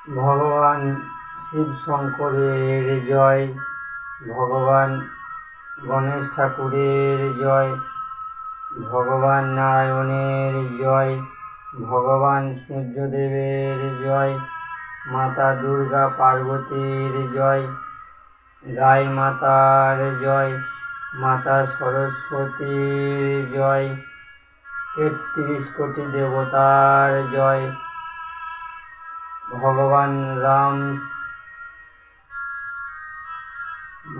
ভগবান শিব শঙ্করের জয়, ভগবান গণেশ ঠাকুরের জয়, ভগবান নারায়ণের জয়, ভগবান সূর্যদেবের জয়, মাতা দুর্গা পার্বতীর জয়, গাই মাতার জয়, মাতা সরস্বতীর জয়, ৩৩ কোটি দেবতার জয়, ভগবান রাম,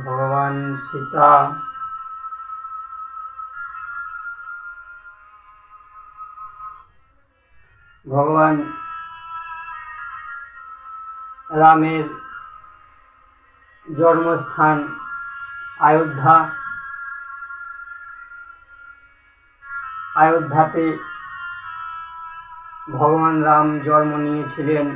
ভগবান সীতা, ভগবান রামের জন্মস্থান অযোধ্যা। অযোধ্যাতে ভগবান রাম জন্ম নিয়েছিলেন,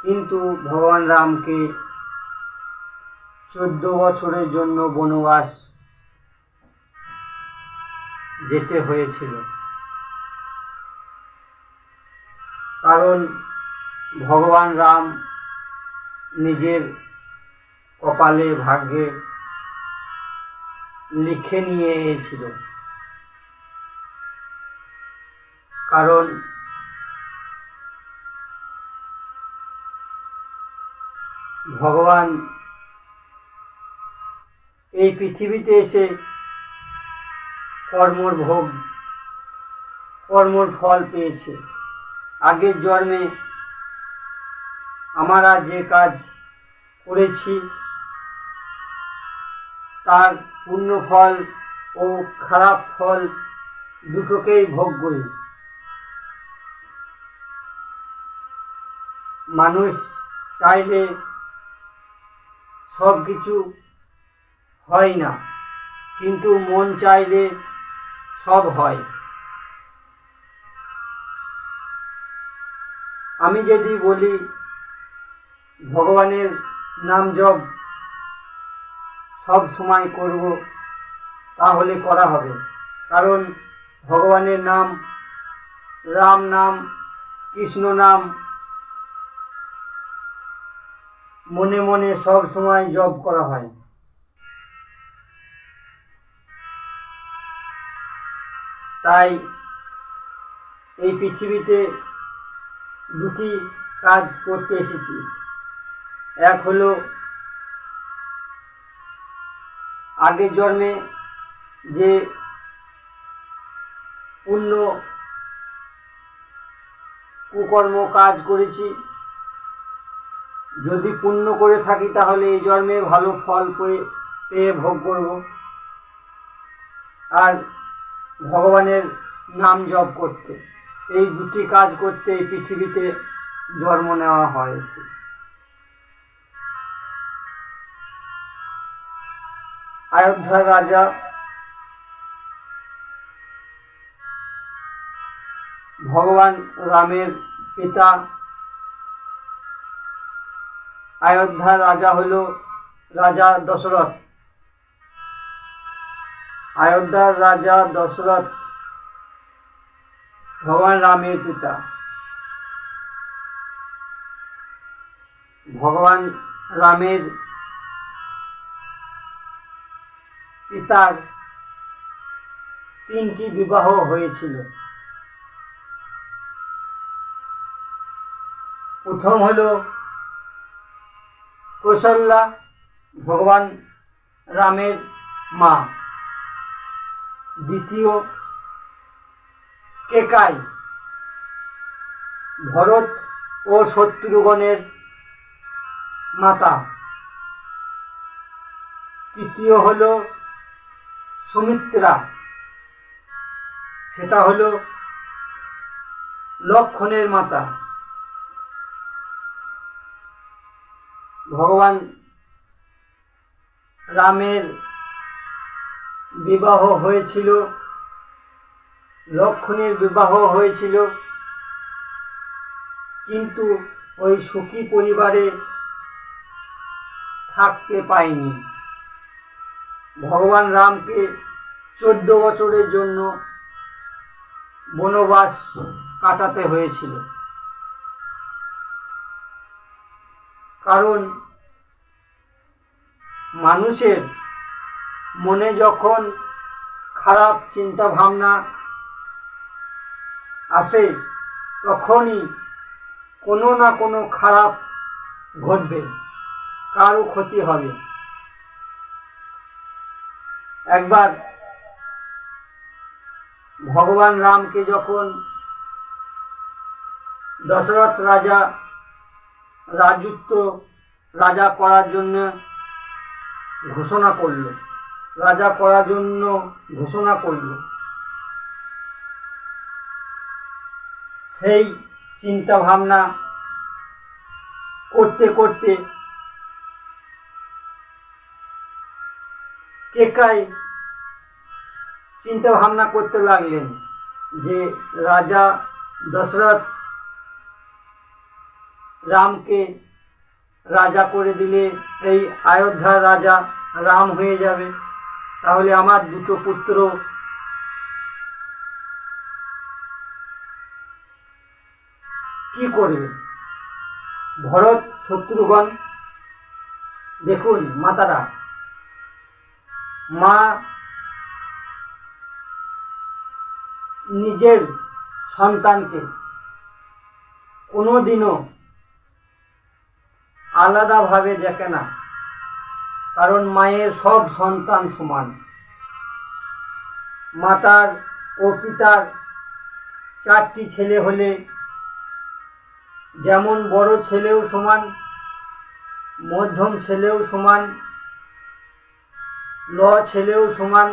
কিন্তু ভগবান রামকে 14 বছরের জন্য বনবাস যেতে হয়েছিল। কারণ ভগবান রাম নিজের কপালে ভাগ্যে লিখে নিয়ে এসেছিল। কারণ ভগবান এই পৃথিবীতে এসে কর্মর ফল পেয়েছে। আগের জন্মে আমরা যে কাজ করেছি তার পূর্ণ ফল ও খারাপ ফল দুটোকেই ভোগ করি। মানুষ চাইলে সব কিছু হয় না, কিন্তু মন চাইলে সব হয়। আমি যদি বলি ভগবানের নাম জপ সব সময় করব, তাহলে করা হবে। কারণ ভগবানের নাম, রাম নাম, কৃষ্ণ নাম মনে মনে সব সময় জপ করা হয়। তাই এই পৃথিবীতে দুটি কাজ করতে এসেছি। এক হলো আগের জন্মে যে পুণ্য কুকর্ম কাজ করেছি, যদি পুণ্য করে থাকি তাহলে এই জন্মে ভালো ফল পেয়ে ভোগ করব। আর ভগবানের নাম জপ করতে, এই দুটি কাজ করতে এই পৃথিবীতে জন্ম নেওয়া হয়েছে। অযোধ্যার রাজা ভগবান রামের পিতা। অযোধ্যার রাজা হল রাজা দশরথ। অযোধ্যার রাজা দশরথ ভগবান রামের পিতা। ভগবান রামের পিতার 3টি বিবাহ হয়েছিল। প্রথম হলো কৌশল্যা, ভগবান রামের মা। দ্বিতীয় কেকাই, ভরত ও শত্রুঘ্নের মাতা। তৃতীয় হলো সুমিত্রা, সেটা হলো লক্ষ্মণের মাতা। ভগবান রামের বিবাহ হয়েছিল, লক্ষ্মণের বিবাহ হয়েছিল, কিন্তু ওই সুখী পরিবারে থাকতে পায়নি। ভগবান রামকে 14 বছরের জন্য বনবাস কাটাতে হয়েছিল। কারণ মানুষের মনে যখন খারাপ চিন্তা ভাবনা আসে তখনই কোনো না কোনো খারাপ ঘটবে, কারো ক্ষতি হবে। একবার ভগবান রামকে যখন দশরথ রাজা রাজা করার জন্য ঘোষণা করল, সেই চিন্তা ভাবনা করতে করতে কেকাই চিন্তা ভাবনা করতে লাগলেন যে রাজা দশরথ রামকে রাজা করে দিলে এই অযোধ্যার রাজা রাম হয়ে যাবে, তাহলে আমার দুটো পুত্র কি করবে? ভরত শত্রুঘ্ন। দেখুন মাতারা, মা নিজের সন্তানকে কোনোদিনও আলাদাভাবে দেখে না, কারণ মায়ের সব সন্তান সমান। মাতার ও পিতার 4টি ছেলে হলে যেমন বড় ছেলেও সমান, মধ্যম ছেলেও সমান, ছেলেও সমান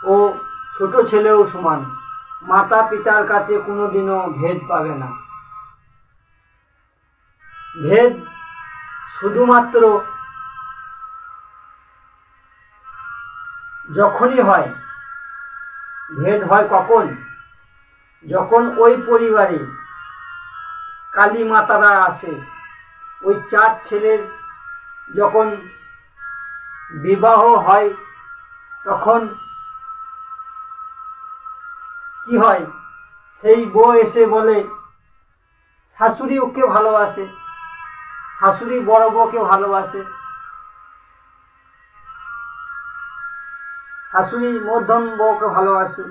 ও ছোট ছেলেও সমান। মাতা পিতার কাছে কোনোদিনও ভেদ পাবে না। ভেদ শুধুমাত্র যখনই হয়, ভেদ হয় কখন? যখন ওই পরিবারে কালী মাতারা আসে, ওই 4 ছেলের যখন বিবাহ হয় তখন কি হয়? সেই বউ এসে বলে শাশুড়ি ওকে ভালোবাসে, শাশুড়ি বড় বউকে ভালোবাসে, শাশুড়ি মধ্যম বউকে ভালোবাসে,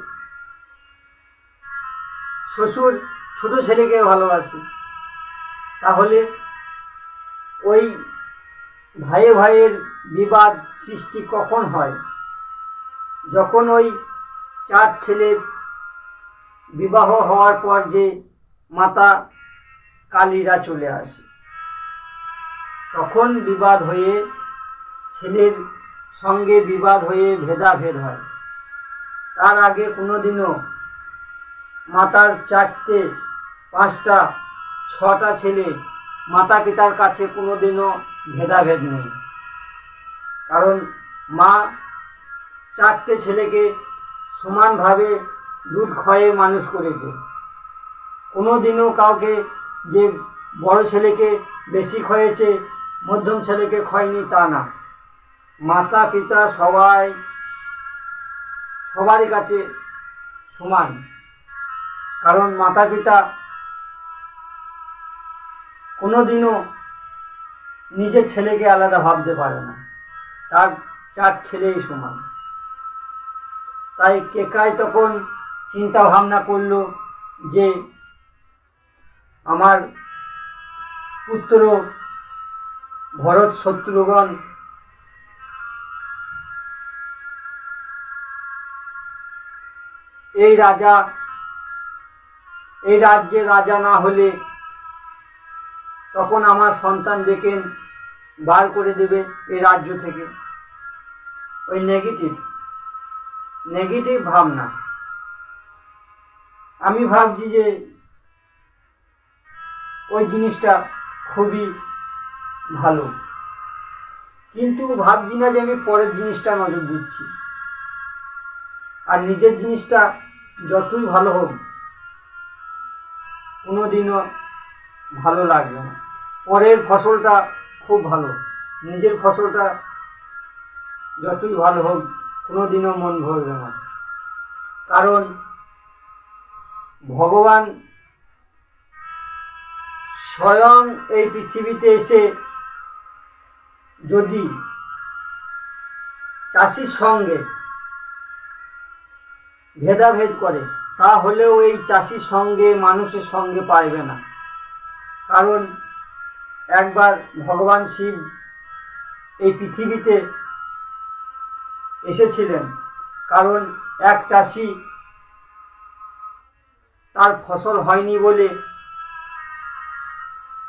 শ্বশুর ছোট ছেলেকে ভালোবাসে। তাহলে ওই ভাইয়ে ভাইয়ের বিবাদ সৃষ্টি কখন হয়? যখন ওই 4 ছেলের বিবাহ হওয়ার পর যে মাতা কালীরা চলে আসে, তখন বিবাদ হয়ে, ছেলের সঙ্গে বিবাদ হয়ে ভেদাভেদ হয়। তার আগে কোনোদিনও মাতার 4টে 5টা 6টা ছেলে মাতা পিতার কাছে কোনোদিনও ভেদাভেদ নেই, কারণ মা 4টে ছেলেকে সমানভাবে দুধ খাইয়ে মানুষ করেছে। কোনোদিনও কাউকে যে বড় ছেলেকে বেশি খাইয়েছে, মধ্যম ছেলেকে খায়নি, তা না। মাতা পিতা সবারই কাছে সমান, কারণ মাতা পিতা কোনোদিনও নিজের ছেলেকে আলাদা ভাবতে পারে না, তার 4 ছেলেই সমান। তাই কেকাই তখন চিন্তা ভাবনা করলো যে আমার পুত্র ভরত শত্রুঘ্ন এই রাজ্যের রাজা না হলে তখন আমার সন্তান দেখেন বার করে দেবে এই রাজ্য থেকে। ওই নেগেটিভ ভাবনা। আমি ভাবছি যে ওই জিনিসটা খুবই ভালো, কিন্তু ভাবছি না যে আমি পরের জিনিসটা নজর দিচ্ছি। আর নিজের জিনিসটা যতই ভালো হোক কোনোদিনও ভালো লাগবে না। পরের ফসলটা খুব ভালো, নিজের ফসলটা যতই ভালো হোক কোনোদিনও মন ভরবে না। কারণ ভগবান স্বয়ং এই পৃথিবীতে এসে যদি চাষির সঙ্গে ভেদাভেদ করে, তাহলেও এই চাষির সঙ্গে মানুষের সঙ্গে পাইবে না। কারণ একবার ভগবান শিব এই পৃথিবীতে এসেছিলেন, কারণ এক চাষি তার ফসল হয়নি বলে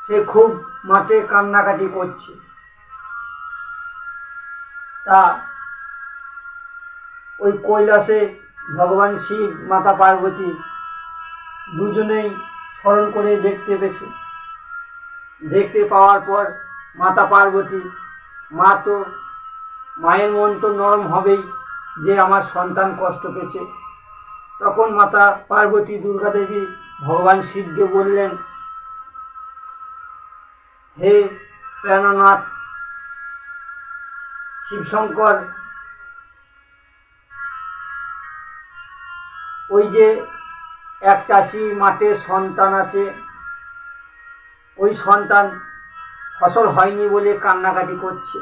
সে খুব মাঠে কান্নাকাটি করছে। তা ওই কৈলাসে ভগবান শিব মাতা পার্বতী দুজনেই স্মরণ করে দেখতে পাওয়ার পর মাতা পার্বতী, মায়ের মন তো নরম হবেই যে আমার সন্তান কষ্ট পেয়েছে। তখন মাতা পার্বতী দুর্গা দেবী ভগবান শিবকে বললেন, হে প্রাণনাথ শিবশঙ্কর, ওই যে এক চাষি মাঠে সন্তান আছে, ওই সন্তান ফসল হয়নি বলে কান্নাকাটি করছে।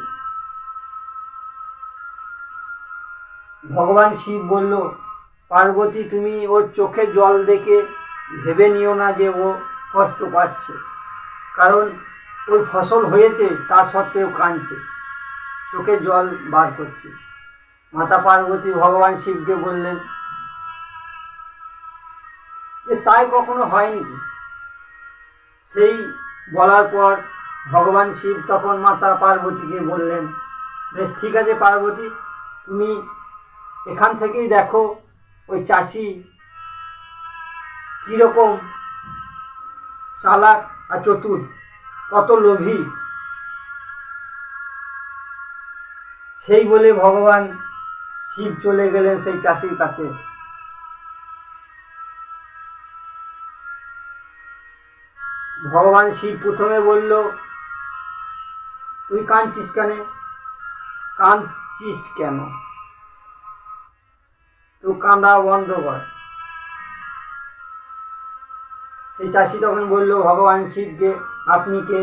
ভগবান শিব বলল, পার্বতী তুমি ওর চোখে জল দেখে ভেবে নিও না যে ও কষ্ট পাচ্ছে, কারণ ওর ফসল হয়েছে তা সত্ত্বেও কাঁদছে, চোখে জল বার করছে। মাতা পার্বতী ভগবান শিবকে বললেন যে তাই কখনো হয় নাকি? সেই বলার পর ভগবান শিব তখন মাতা পার্বতীকে বললেন, বেশ ঠিক আছে পার্বতী, তুমি এখান থেকেই দেখো ওই চাষি কীরকম চালাক আর চতুর, কত লোভী। সেই বলে ভগবান শিব চলে গেলেন সেই চাষির কাছে। ভগবান শিব প্রথমে বলল, তুই কাঁদছিস কেন? তুই কাঁদা বন্ধ কর। সেই চাষি তখন বলল ভগবান শিবকে, আপনি কে?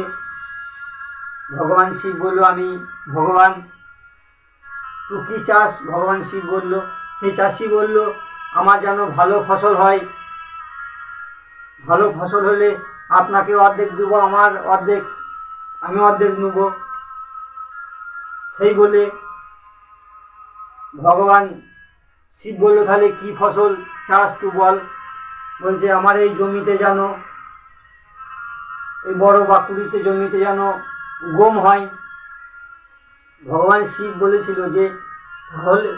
ভগবান শিব বলল, আমি ভগবান। তুই কি চাস? ভগবান শিব বলল। সেই চাষি বলল, আমার যেন ভালো ফসল হয়, ভালো ফসল হলে আপনাকে অর্ধেক দেবো, আমি অর্ধেক নেব। সেই বলে ভগবান শিব বলল, তাহলে কি ফসল চাস তুই বল? বলছে, আমার এই জমিতে যেন, এই বড় বাঁকুড়িতে জমিতে যেন গম হয়। ভগবান শিব বলেছিল যে তাহলে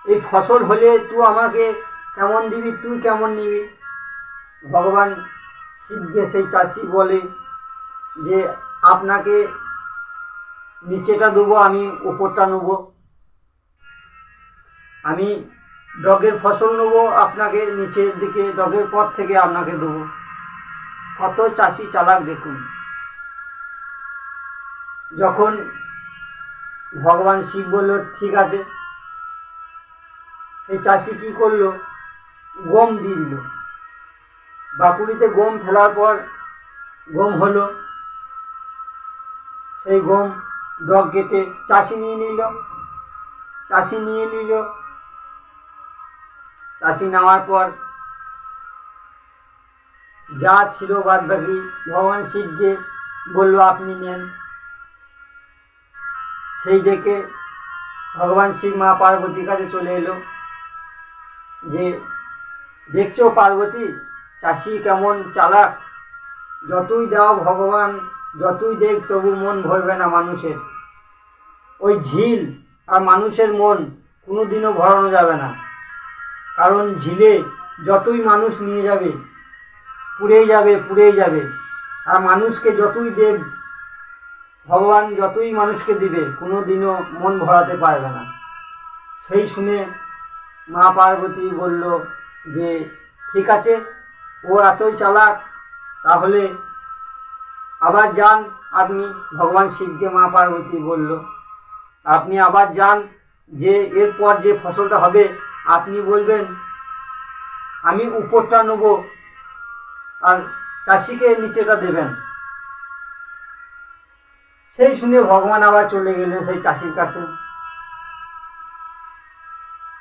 এই ফসল হলে তুই আমাকে কেমন দিবি, তুই কেমন নিবি? ভগবান শিবকে সেই চাষি বলে যে আপনাকে নিচেটা দেবো, আমি উপরটা নেব। আমি ডগের ফসল নেব, আপনাকে নিচের দিকে ডগের পর থেকে আপনাকে দেবো। কত চাষি চালাক দেখুন। যখন ভগবান শিব বলল ঠিক আছে, সেই চাষি কি করলো, গম দিয়ে দিল। বাঁকুড়িতে গম ফেলার পর গম হলো, সেই গম ডগ কেটে চাষি নিয়ে নিল। চাষি নেওয়ার পর যা ছিল বাদ বাকি ভগবান শিবকে বলল আপনি নেন। সেই দেখে ভগবান শিব মা পার্বতীর কাছে চলে এলো যে দেখছো পার্বতী, চাষি কেমন চালাক, যতই দাও ভগবান, যতই দেখ তবু মন ভরবে না মানুষের। ওই ঝিল আর মানুষের মন কোনোদিনও ভরানো যাবে না, কারণ ঝিলে যতই মানুষ নিয়ে যাবে পুড়েই যাবে। আর মানুষকে যতই দেব, ভগবান যতই মানুষকে দিবে, কোনোদিনও মন ভরাতে পারবে না। সেই শুনে মা পার্বতী বলল যে ঠিক আছে, ও এতই চালাক, তাহলে আবার যান আপনি। ভগবান শিবকে মা পার্বতী বলল, আপনি আবার যান, যে এরপর যে ফসলটা হবে আপনি বলবেন আমি উপরটা নেব আর চাষিকে নিচেটা দেবেন। সেই শুনে ভগবান আবার চলে গেলেন সেই চাষির কাছে।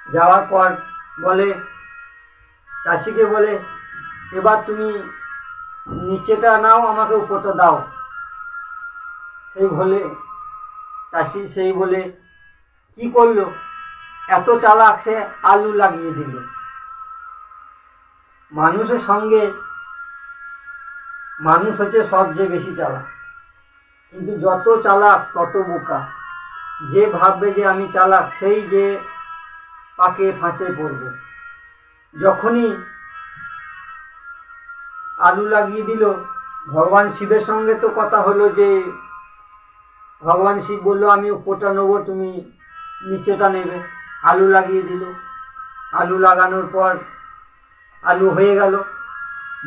যাওয়ার পর বলে, চাষিকে বলে, এবার তুমি নিচেটা নাও, আমাকে উপরটা দাও। সেই বলে কি করলো, এত চালাক, সে আলু লাগিয়ে দিল। মানুষের সঙ্গে মানুষ হচ্ছে সবচেয়ে বেশি চালাক, কিন্তু যত চালাক তত বোকা। যে ভাববে যে আমি চালাক, সেই যে পাকে ফাঁসে পড়বে। যখনই আলু লাগিয়ে দিল, ভগবান শিবের সঙ্গে তো কথা হলো যে ভগবান শিব বলল আমি উপরটা নেবো, তুমি নিচেটা নেবে। আলু লাগিয়ে দিল। আলু লাগানোর পর আলু হয়ে গেল।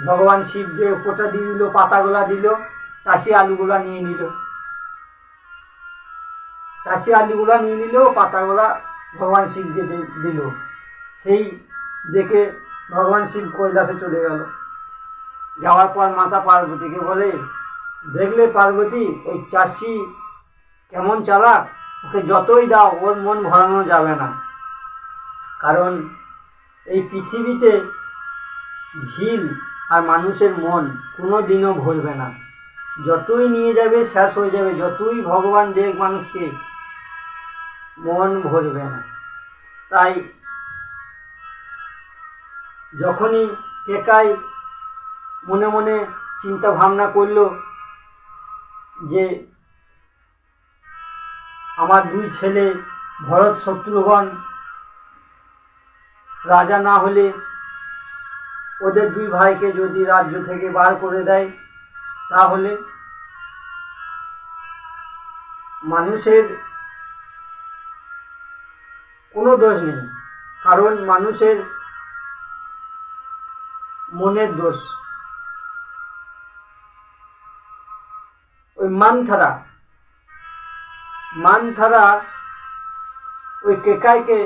ভগবান শিব যে উপরটা দিয়ে দিল, পাতাগুলা দিল, চাষি আলুগুলা নিয়ে নিল। চাষি আলুগুলা নিয়ে নিল, পাতাগুলা ভগবান শিবকে দিল। সেই দেখে ভগবান শিব কৈলাসে চলে গেল। যাওয়ার পর মাতা পার্বতীকে বলে, দেখলে পার্বতী, ওই চাষি কেমন চালাক, ওকে যতই দাও ওর মন ভরানো যাবে না। কারণ এই পৃথিবীতে ঝিল আর মানুষের মন কোনো দিনও ভরবে না। যতই নিয়ে যাবে শেষ হয়ে যাবে, যতই ভগবান দেখ মানুষকে, মন ভরবে না। তাই যখনই কেকাই মনে মনে চিন্তা ভাবনা করলো যে আমার দুই ছেলে ভরত শত্রুঘ্ন রাজা না হলে ওদের দুই ভাইকে যদি রাজ্য থেকে বার করে দেয়, তাহলে মানুষের কোনো দোষ নেই, কারণ মানুষের মনের দোষ। ওই মানথারা ওই কেকাইকে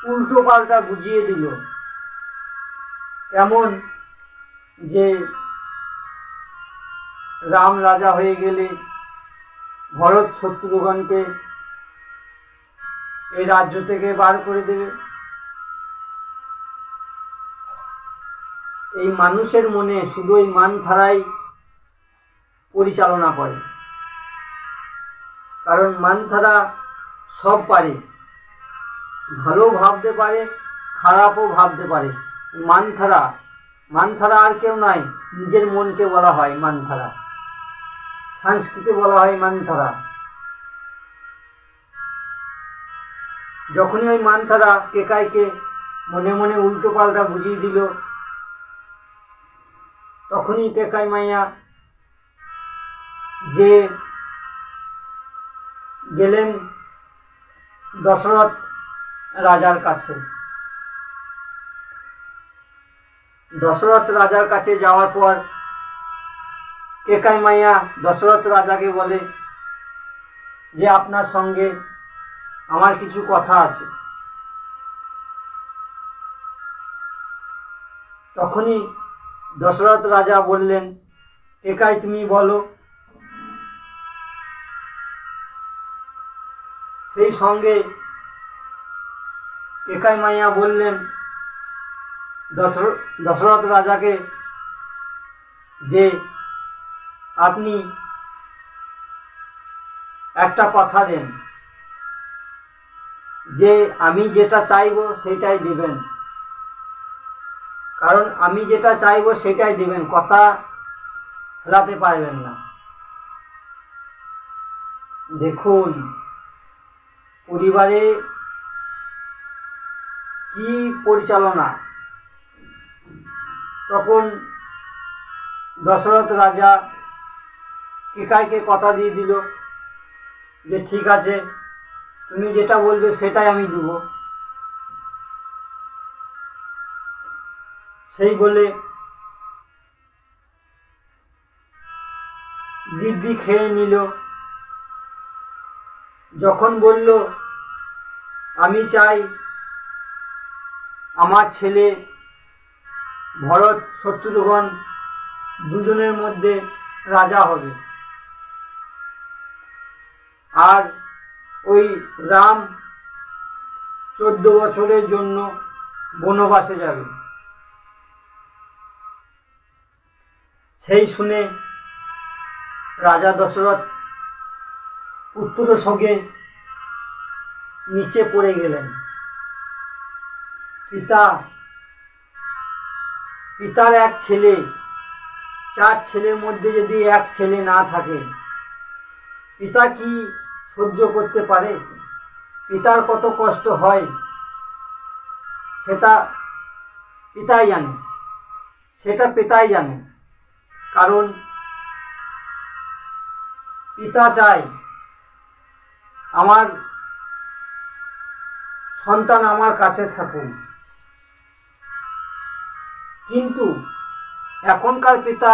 উল্টো পাল্টা বুঝিয়ে দিল। কেমন যে রাম রাজা হয়ে গেলে ভরত শত্রুঘ্নকে এই রাজ্য থেকে বার করে দেবে। এই মানুষের মনে শুধু এই মানথারাই পরিচালনা করে, কারণ মানথারা সব পারে, ভালো ভাবতে পারে, খারাপও ভাবতে পারে। মানথারা আর কেউ নাই, নিজের মনকে বলা হয় মানথারা, সংস্কৃতে বলা হয় মানথারা। যখনই ওই মানথারা কেকাইকে মনে মনে উল্টো পাল্টা বুঝিয়ে দিল, তখনই কেকাই মাইয়া যে গেলেন দশরথ রাজার কাছে। দশরথ রাজার কাছে যাওয়ার পর কেকাই মাইয়া দশরথ রাজাকে বলে যে আপনার সঙ্গে আমার কিছু কথা আছে। তখনই দশরথ রাজা বললেন, কেকাই তুমি বলো। সেই সঙ্গে কেকাই মাইয়া বললেন দশরথ রাজাকে যে আপনি একটা কথা দেন, যে আমি যেটা চাইবো সেটাই দেবেন, কারণ আমি যেটা চাইবো সেটাই দেবেন, কথা ফেলাতে পারবেন না। দেখুন পরিবারে কি পরিচালনা। তখন দশরথ রাজা কেকাইকে কথা দিয়ে দিল যে ঠিক আছে, তুমি যেটা বলবে সেটাই আমি দেব। সেই বলে দিব্যি খেয়ে নিল। যখন বলল আমি চাই আমার ছেলে ভরত শত্রুঘ্ন দুজনের মধ্যে রাজা হবে, আর ওই রাম 14 বছরের জন্য বনবাসে যাবে। সেই শুনে রাজা দশরথ পুত্র শোকে নিচে পড়ে গেলেন। পিতার এক ছেলে, 4 ছেলের মধ্যে যদি এক ছেলে না থাকে, পিতা কি সহ্য করতে পারে? পিতার কত কষ্ট হয় সেটা পিতাই জানে। কারণ পিতা চায় আমার সন্তান আমার কাছে থাকুক, কিন্তু এখনকার পিতা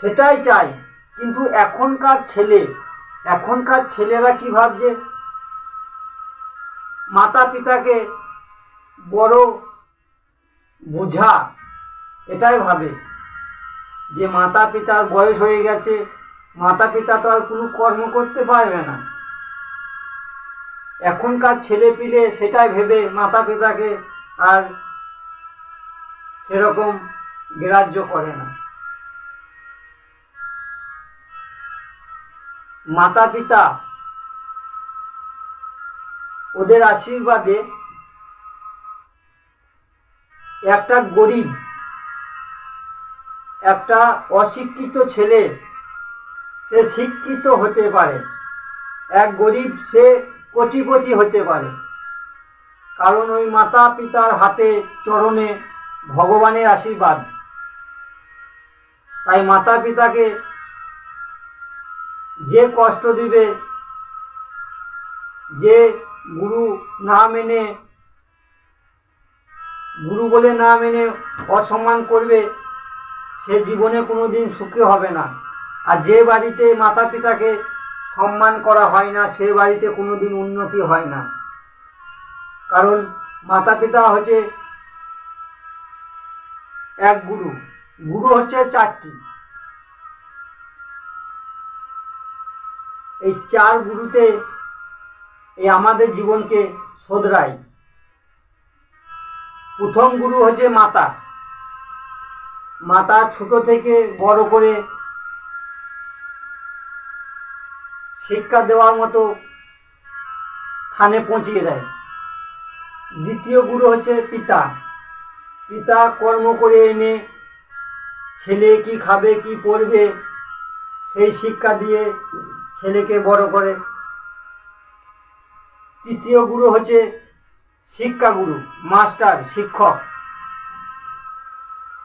সেটাই চায়। কিন্তু এখনকার ছেলেরা কি ভাবছে, মাতা পিতাকে বড় বোঝা, এটাই ভাবে যে মাতা পিতার বয়স হয়ে গেছে, মাতা পিতা তো আর কোনো কর্ম করতে পারবে না। এখনকার ছেলে পিলে সেটাই ভেবে মাতা পিতাকে আর সেরকম গ্রাহ্য করে না। মাতা পিতা ওদের আশীর্বাদে একটা গরিব, একটা অশিক্ষিত ছেলে সে শিক্ষিত হতে পারে, এক গরিব সে কোটিপতি হতে পারে। কারণ ওই মাতা পিতার হাতে চরণে ভগবানের আশীর্বাদ। তাই মাতা পিতাকে যে কষ্ট দিবে, যে গুরু বলে না মেনে অসম্মান করবে, সে জীবনে কোনোদিন সুখী হবে না। আর যে বাড়িতে মাতা পিতাকে সম্মান করা হয় না, সে বাড়িতে কোনোদিন উন্নতি হয় না। কারণ মাতা পিতা হচ্ছে এক গুরু হচ্ছে 4টি। এই 4 গুরুতে এই আমাদের জীবনকে শোধরায়। প্রথম গুরু হচ্ছে মাতা ছোট থেকে বড় করে শিক্ষা দেওয়ার মতো স্থানে পৌঁছিয়ে দেয়। দ্বিতীয় গুরু হচ্ছে পিতা কর্ম করে এনে ছেলে কি খাবে কি পড়বে সেই শিক্ষা দিয়ে ছেলেকে বড় করে। তৃতীয় গুরু হচ্ছে শিক্ষাগুরু, মাস্টার, শিক্ষক,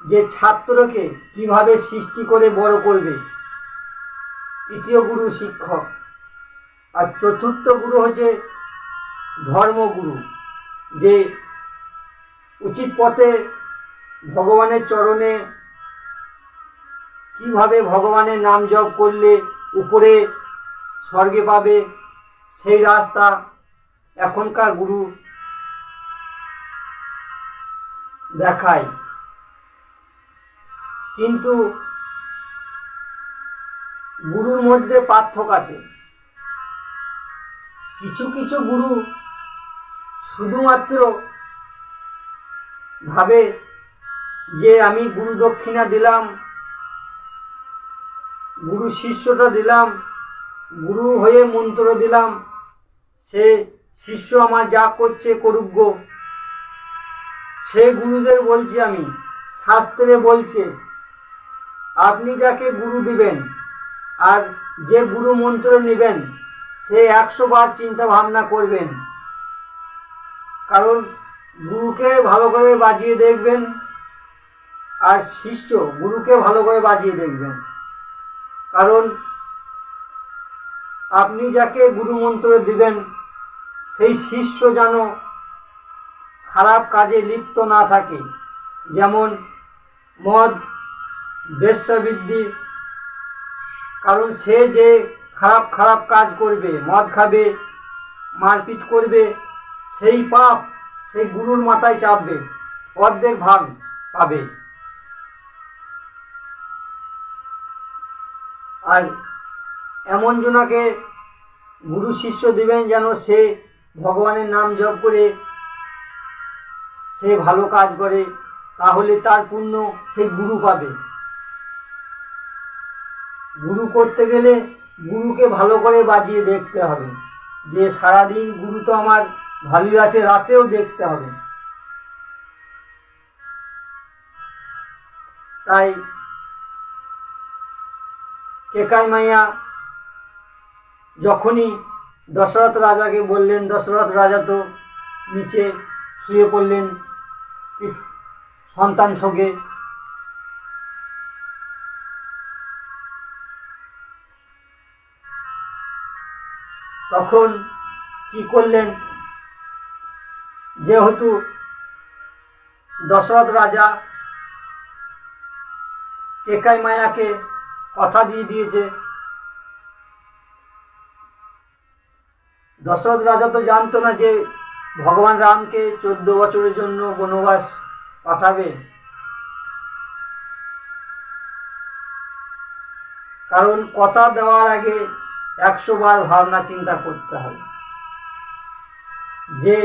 যে ছাত্রকে কিভাবে সৃষ্টি করে বড় করবে, তৃতীয় গুরু শিক্ষক। আর চতুর্থ গুরু হচ্ছে ধর্মগুরু, যে উচিত পথে ভগবানের চরণে কিভাবে ভগবানের নাম জপ করলে উপরে স্বর্গে পাবে, সেই রাস্তা এখনকার গুরু দেখায়। কিন্তু গুরুর মধ্যে পার্থক্য আছে। কিছু গুরু শুধুমাত্র ভাবে যে আমি গুরু দক্ষিণা দিলাম, গুরু শিষ্যটা দিলাম, গুরু হয়ে মন্ত্র দিলাম, সে শিষ্য আমার যা করছে করুক গো। সে গুরুদের বলছি আমি, শাস্ত্রে বলছে আপনি যাকে গুরু দিবেন আর যে গুরু মন্ত্র নেবেন, সে 100 বার চিন্তা ভাবনা করবেন। কারণ গুরুকে ভালো করে বাজিয়ে দেখবেন আর শিষ্য গুরুকে ভালো করে বাজিয়ে দেখবেন। কারণ আপনি যাকে গুরু মন্ত্র দিবেন সেই শিষ্য যেন খারাপ কাজে লিপ্ত না থাকে, যেমন মদ, বেশ্যাবৃত্তি। কারণ সে যে খারাপ কাজ করবে, মদ খাবে, মারপিট করবে, সেই পাপ সেই গুরুর মাথায় চাপবে, অর্ধেক ভাগ পাবে। আর এমন জনাকে গুরু শিষ্য দিবেন যেন সে ভগবানের নাম জপ করে সে ভালো কাজ করে, তাহলে তার পুণ্য সেই গুরু পাবে। গুরু করতে গেলে গুরুকে ভালো করে বাজিয়ে দেখতে হবে, যে সারাদিন গুরু তো আমার ভালোই আছে, রাতেও দেখতে হবে। তাই কেকাই মাইয়া যখনই দশরথ রাজাকে বললেন, দশরথ রাজা তো নিচে শুয়ে পড়লেন সন্তান শোকে। তখন কি করলেন, যেহেতু দশরথ রাজা কেকাই মায়াকে কথা দিয়ে দিয়েছে, দশরথ রাজা তো জানতো না যে ভগবান রামকে 14 বছরের জন্য বনবাস পাঠাবে। কারণ কথা দেওয়ার আগে 100 বার ভাবনা চিন্তা করতে হবে, যে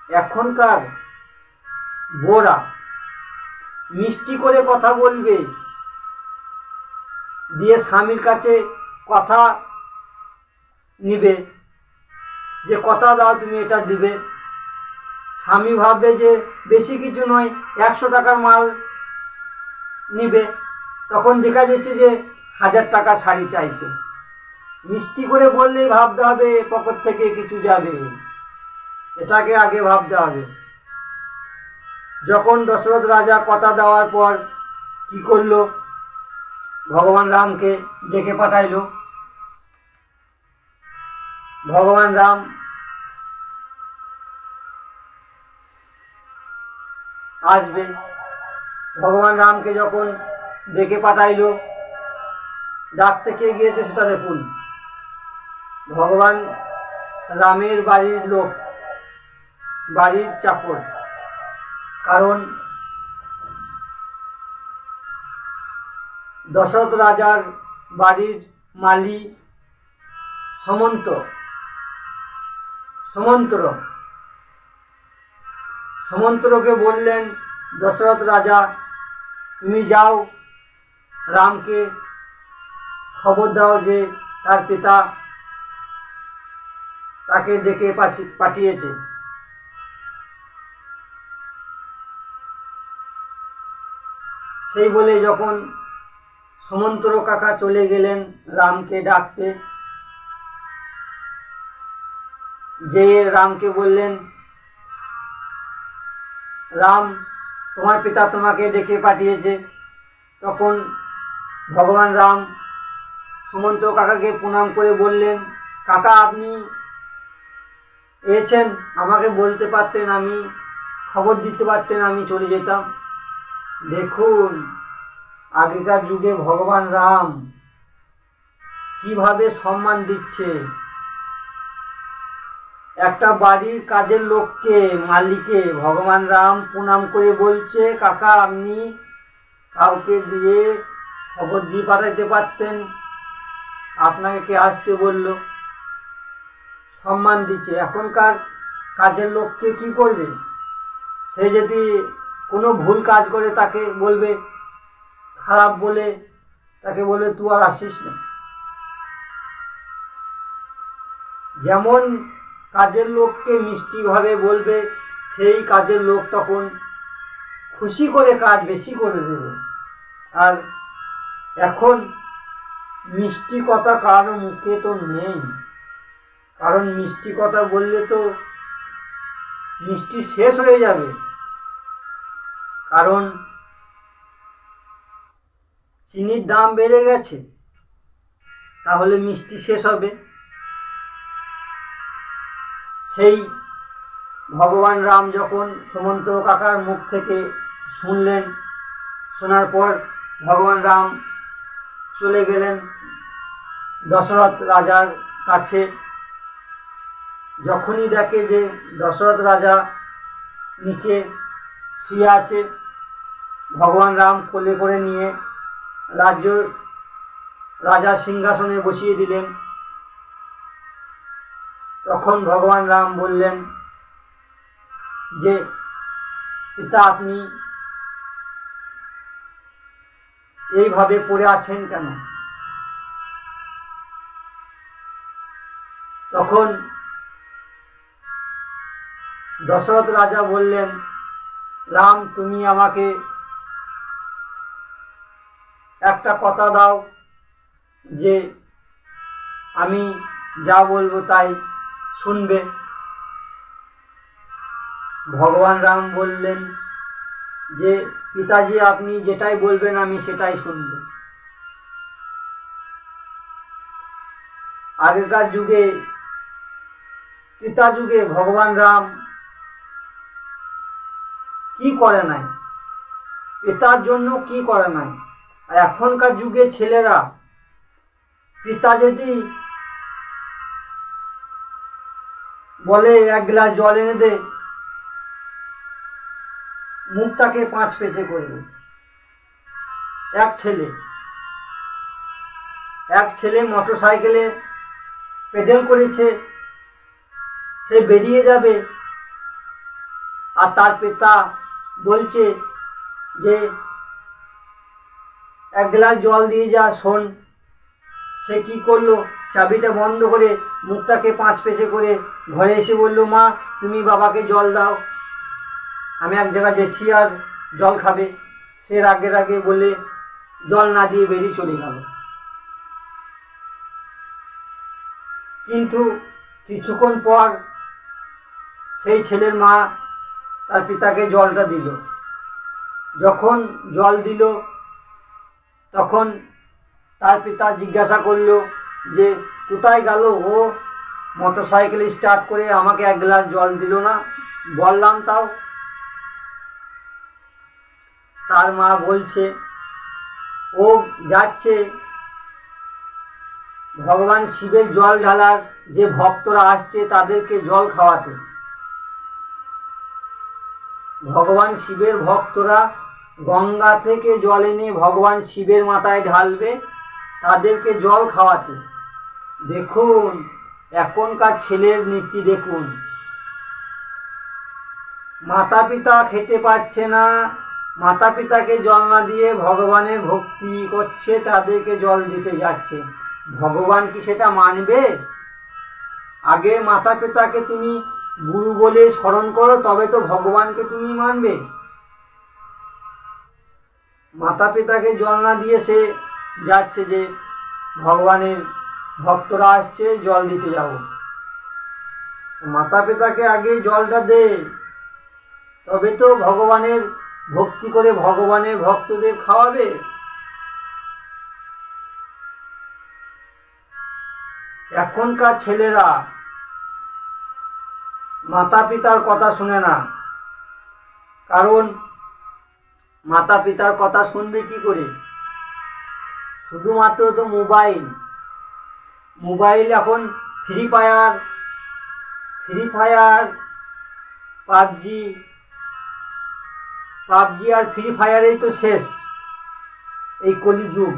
এখনকার বোরা মিষ্টি করে কথা বলবে, দিয়ে স্বামীর কাছে কথা নিবে, যে কথা দাও তুমি এটা দিবে। স্বামী ভাববে যে বেশি কিছু নয়, 100 টাকার মাল নিবে, তখন দেখা যাচ্ছে যে 1000 টাকা শাড়ি চাইছে। মিষ্টি করে বললেই ভাবতে হবে পকেট থেকে কিছু যাবে, এটাকে আগে ভাবতে হবে। যখন দশরথ রাজা কথা দেওয়ার পর কি করলো, ভগবান রামকে ডেকে পাঠাইলো। ভগবান রাম আসবে, ভগবান রামকে যখন ডেকে পাঠাইলো, ডাকতে কে গিয়েছে সেটা দেখুন। ভগবান রামের বাড়ির লোক, বাড়ির চাকর। কারণ দশরথ রাজার বাড়ির মালি সমন্তরকে বললেন, দশরথ রাজা তুমি যাও, রামকে খবর দাও যে তার পিতা তাকে ডেকে পাঠিয়েছে। সেই বলে যখন সমন্তর কাকা চলে গেলেন রামকে ডাকতে, যে রামকে বললেন, রাম তোমার পিতা তোমাকে ডেকে পাঠিয়েছে। তখন ভগবান রাম সুমন্ত কাকাকে প্রণাম করে বললেন, কাকা আপনি এসেছেন, আমাকে বলতে পারতেন, আমি খবর দিতে পারতেন, আমি চলে যেতাম। দেখুন আগেকার যুগে ভগবান রাম কিভাবে সম্মান দিচ্ছে। একটা বাড়ির কাজের লোককে, মালিকে ভগবান রাম প্রণাম করে বলছে, কাকা আপনি কাউকে দিয়ে খবর দিয়ে পাঠাইতে পারতেন, আপনাকে কে আসতে বলল। সম্মান দিচ্ছে। এখনকার কাজের লোককে কি করবে, সে যদি কোনো ভুল কাজ করে তাকে বলবে খারাপ বলে, তাকে বলবে তুই আর আসিস না। যেমন কাজের লোককে মিষ্টিভাবে বলবে, সেই কাজের লোক তখন খুশি করে কাজ বেশি করে দেবে। আর এখন মিষ্টি কথা কারো মুখে তো নেই, কারণ মিষ্টি কথা বললে তো মিষ্টি শেষ হয়ে যাবে। কারণ চিনির দাম বেড়ে গেছে, তাহলে মিষ্টি শেষ হবে। সেই ভগবান রাম যখন সুমন্ত কাকার মুখ থেকে শুনলেন, শোনার পর ভগবান রাম চলে গেলেন দশরথ রাজার কাছে। যখনই দেখে যে দশরথ রাজা নিচে শুয়ে আছে, ভগবান রাম কোলে করে নিয়ে রাজার সিংহাসনে বসিয়ে দিলেন। তখন ভগবান রাম বললেন যে পিতা, আপনি এইভাবে পড়ে আছেন কেন? তখন দশরথ রাজা বললেন, রাম, তুমি আমাকে একটা কথা দাও যে আমি যা বলবো তাই শুনবে। ভগবান রাম বললেন যে পিতাজি, আপনি যেটাই বলবেন আমি সেটাই শুনব। আগেকার যুগে, ত্রেতা যুগে ভগবান রাম কি করে নাই, পিতার জন্য কি করে নাই। আর এখনকার যুগে ছেলেরা পিতা যদি বলে এক গ্লাস জল এনে দে, মুখটাকে 5 পেঁচে করবে। এক ছেলে মোটর সাইকেলে পেডেল করেছে, সে বেরিয়ে যাবে আর তার পিতা বলছে যে এক গ্লাস জল দিয়ে যা। শোন, সে কি করলো, চাবিটা বন্ধ করে মুখটাকে 5 পেঁচে করে ঘরে এসে বলল, মা তুমি বাবাকে জল দাও, আমি এক জায়গায় যাচ্ছি আর জল খাবে। সে রাগে রাগে বলে জল না দিয়ে বেরিয়ে চলে গেল। কিন্তু কিছুক্ষণ পর সেই ছেলের মা তার পিতাকে জলটা দিল। যখন জল দিল তখন তার পিতা জিজ্ঞাসা করলো যে কোথায় গেল ও, মোটর সাইকেল স্টার্ট করে আমাকে এক গ্লাস জল দিল না, বললাম তাও। তার মা বলছে ও যাচ্ছে ভগবান শিবের জল ঢালার যে ভক্তরা আসছে তাদেরকে জল খাওয়াতে। ভগবান শিবের ভক্তরা গঙ্গা থেকে জল এনে ভগবান শিবের মাথায় ঢালবে, তাদেরকে জল খাওয়াতে। দেখুন এখনকার ছেলের নীতি দেখুন, মাতা পিতা খেতে পাচ্ছে না, মাতা পিতাকে জল না দিয়ে ভগবানের ভক্তি করছে, তাদেরকে জল দিতে যাচ্ছে। ভগবান কি সেটা মানবে? আগে মাতা পিতাকে তুমি গুরু বলে স্মরণ করো, তবে তো ভগবানকে তুমি মানবে। মাতা পিতাকে জল না দিয়ে সে যাচ্ছে যে ভগবানের ভক্তরা আসছে জল দিতে যাব। মাতা পিতাকে আগে জলটা দে, তবে তো ভগবানের ভক্তি করে ভগবানের ভক্তদের খাওয়াবে। এখনকার ছেলেরা মাতা পিতার কথা শুনে না, কারণ মাতা পিতার কথা শুনবে কি করে? শুধুমাত্র তো মোবাইল এখন ফ্রি ফায়ার পাবজি আর ফ্রি ফায়ারেই তো শেষ এই কলিযুগ।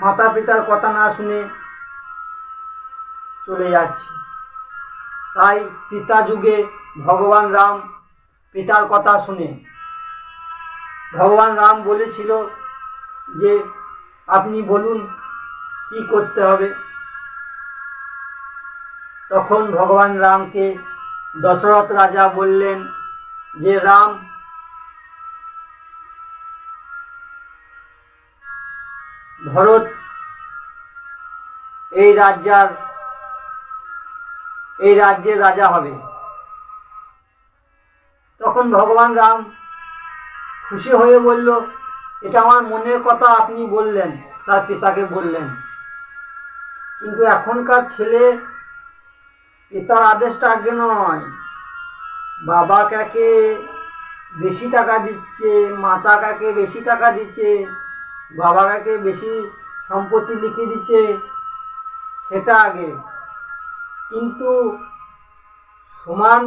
মাতা পিতার কথা না শুনে চলে যাচ্ছে। তাই ত্রেতা যুগে ভগবান রাম পিতার কথা শুনে, ভগবান রাম বলেছিল যে আপনি বলুন কি করতে হবে। তখন ভগবান রামকে দশরথ রাজা বললেন যে রাম, ভরত এই রাজ্যের রাজা হবে। তখন ভগবান রাম খুশি হয়ে বলল, এটা আমার মনের কথা আপনি বললেন, তার পিতাকে বললেন। কিন্তু এখনকার ছেলে পিতার আদেশটা আগে নয়, বাবা কাকে বেশি টাকা দিচ্ছে, মাতা কাকে বেশি টাকা দিচ্ছে, বাবা কাকে বেশি সম্পত্তি লিখে দিচ্ছে, সেটা আগে। কিন্তু সমান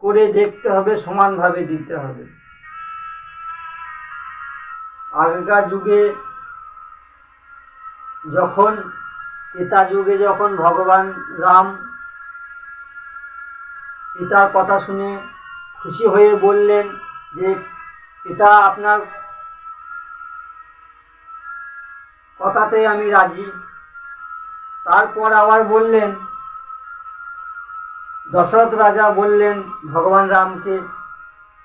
করে দেখতে হবে, সমানভাবে দিতে হবে। আগেকার যুগে যখন ত্রেতা যুগে যখন ভগবান রাম পিতার কথা শুনে খুশি হয়ে বললেন যে পিতা আপনার কথাতে আমি রাজি। তারপর আবার বললেন, দশরথ রাজা বললেন ভগবান রামকে,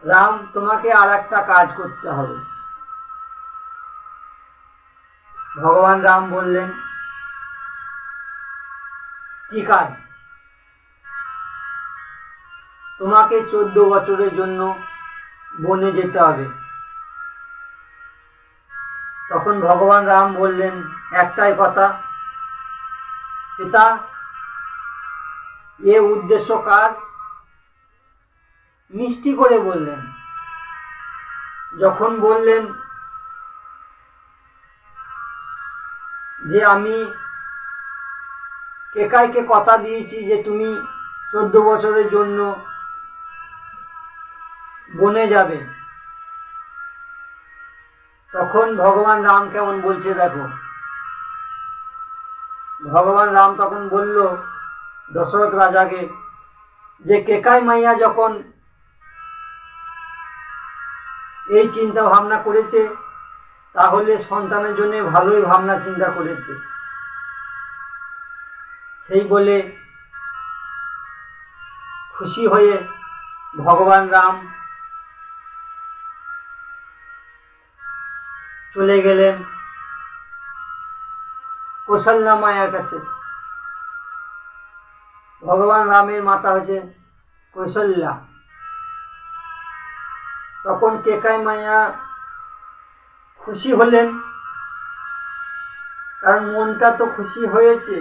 রাম তোমাকে আর একটা কাজ করতে হবে। ভগবান রাম বললেন, কি কাজ? তোমাকে 14 বছরের জন্য বনে যেতে হবে। তখন ভগবান রাম বললেন একটাই কথা, পিতা এ উদ্দেশ্য কার? মিষ্টি করে বললেন। যখন বললেন যে আমি কেকাইকে কথা দিয়েছি যে তুমি 14 বছরের জন্য বনে যাবে, তখন ভগবান রাম কেমন বলছে দেখো। ভগবান রাম তখন বলল দশরথ রাজাকে যে কেকাই মাইয়া যখন এই চিন্তা ভাবনা করেছে, তাহলে সন্তানের জন্য ভালোই ভাবনা চিন্তা করেছে। সেই বলে খুশি হয়ে ভগবান রাম চলে গেলেন কৌশল্যা মায়ের কাছে। ভগবান রামের মাতা হচ্ছে কৌশল্যা। তখন কেকাই মাইয়া খুশি হলেন, কারণ মনটা তো খুশি হয়েছে,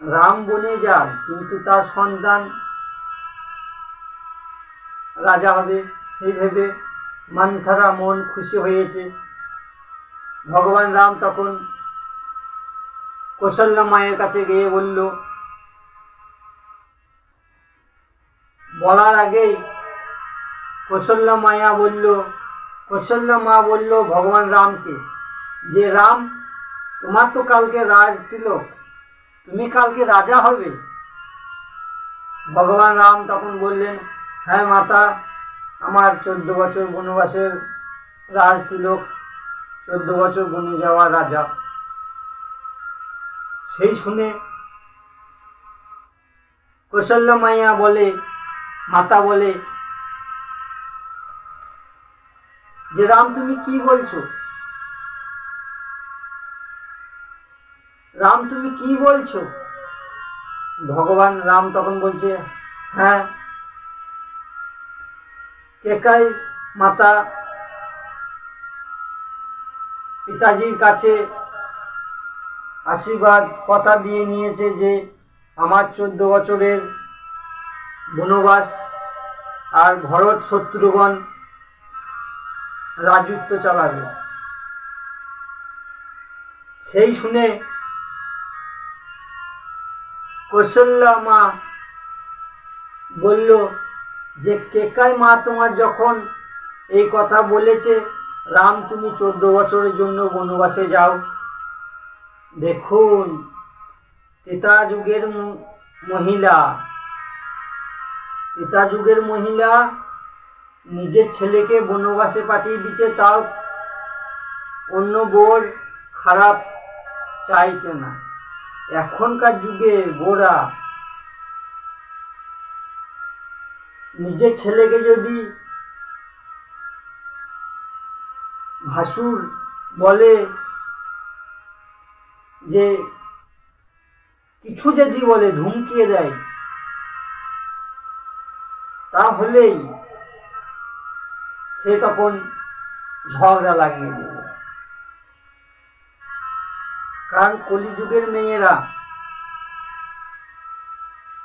রাম বনে যায় কিন্তু তার সন্তান রাজা হবে, সেই ভেবে মানখারা মন খুশি হয়েছে। ভগবান রাম তখন কৌশল্যা মায়ের কাছে গিয়ে বলল, বলার আগেই কৌশল্যা মা বলল ভগবান রামকে যে রাম তোমার তো কালকে রাজ তিলক, তুমি কালকে রাজা হবে। ভগবান রাম তখন বললেন, হ্যাঁ মাতা, আমার 14 বছর বনবাসের রাজ তিলক, 14 বছর বনে যাওয়া রাজা। সেই শুনে কৌশল্যা মাইয়া বলে, মাতা বলে যে রাম তুমি কি বলছো? রাম তুমি কি বলছো? ভগবান রাম তখন বলছে, হ্যাঁ কেকাই মাতা পিতাজির কাছে আশীর্বাদ কথা দিয়ে নিয়েছে যে আমার 14 বছরের বনবাস আর ভরত শত্রুঘ্ন রাজত্ব চালাবে। সেই শুনে কৌশল্যা মা বলল যে কেকাই মা তোমার যখন এই কথা বলেছে রাম তুমি 14 বছরের জন্য বনবাসে যাও, দেখুন ত্রেতা যুগের মহিলা নিজের ছেলেকে বনবাসে পাঠিয়ে দিচ্ছে, তাও অন্য বর খারাপ চাইছে না। এখনকার যুগে বোরা নিজের ছেলেকে যদি ভাসুর বলে যে কিছু যদি বলে ধমকিয়ে দেয়, তাহলেই সে তখন ঝগড়া লাগিয়ে দেবে। কারণ কলিযুগের মেয়েরা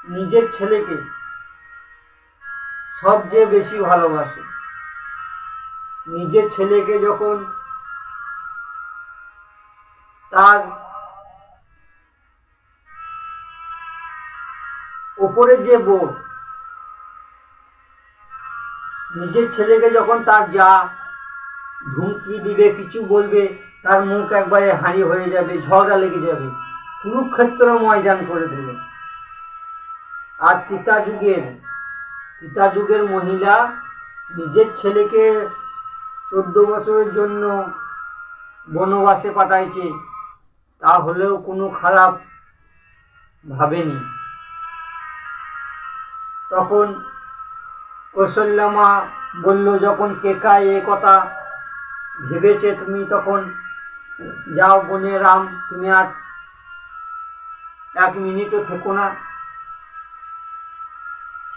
নিজের ছেলেকে সবচেয়ে বেশি ভালোবাসে। নিজের ছেলেকে যখন তার ওপরে যে বউ নিজের ছেলেকে যখন তার যা ধুমকি দিবে, কিছু বলবে, তার মুখ একবারে হাঁড়ি হয়ে যাবে, ঝগড়া লেগে যাবে, কুরুক্ষেত্র ময়দান করে দেবে। আর ত্রেতা যুগের মহিলা নিজের ছেলেকে 14 বছরের জন্য বনবাসে পাঠাইছে, তাহলেও কোনো খারাপ ভাবেনি। তখন কৌশল্যা মা বলল, যখন কেকাই এ কথা ভেবেছে তুমি, তখন যাও বনে, রাম তুমি আর 1 মিনিটও থেকো না।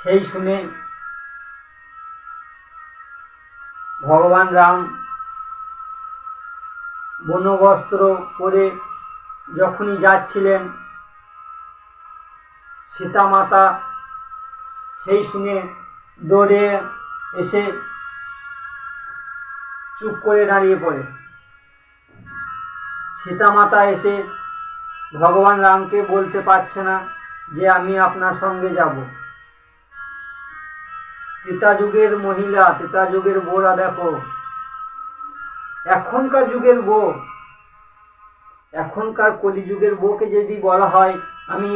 সেই শুনে ভগবান রাম বনবস্ত্র পরে যখনই যাচ্ছিলেন, সীতা মাতা সেই শুনে দৌড়ে এসে চুপ করে দাঁড়িয়ে পড়ে। সীতা মাতা এসে ভগবান রামকে বলতে পারছে না যে আমি আপনার সঙ্গে যাব। ত্রেতা যুগের মহিলা, ত্রেতা যুগের বউরা দেখো, এখনকার যুগের বউ, এখনকার কলিযুগের বউকে যদি বলা হয় আমি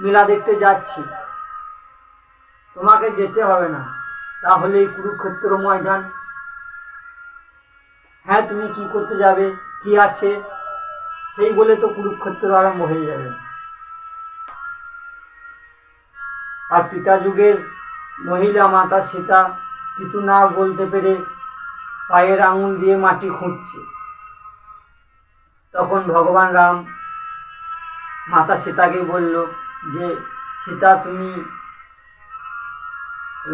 মেলা দেখতে যাচ্ছি, তোমাকে যেতে হবে না, তাহলে এই কুরুক্ষেত্র ময়দান, হ্যাঁ তুমি কি করতে যাবে, কি আছে, সেই বলে তো কুরুক্ষেত্র আরম্ভ হয়ে যাবে। আর ত্রেতা যুগের মহিলা মাতা সীতা কিছু না বলতে পেরে পায়ের আঙুল দিয়ে মাটি খুঁড়ছে। তখন ভগবান রাম মাতা সীতাকে বলল যে, সীতা তুমি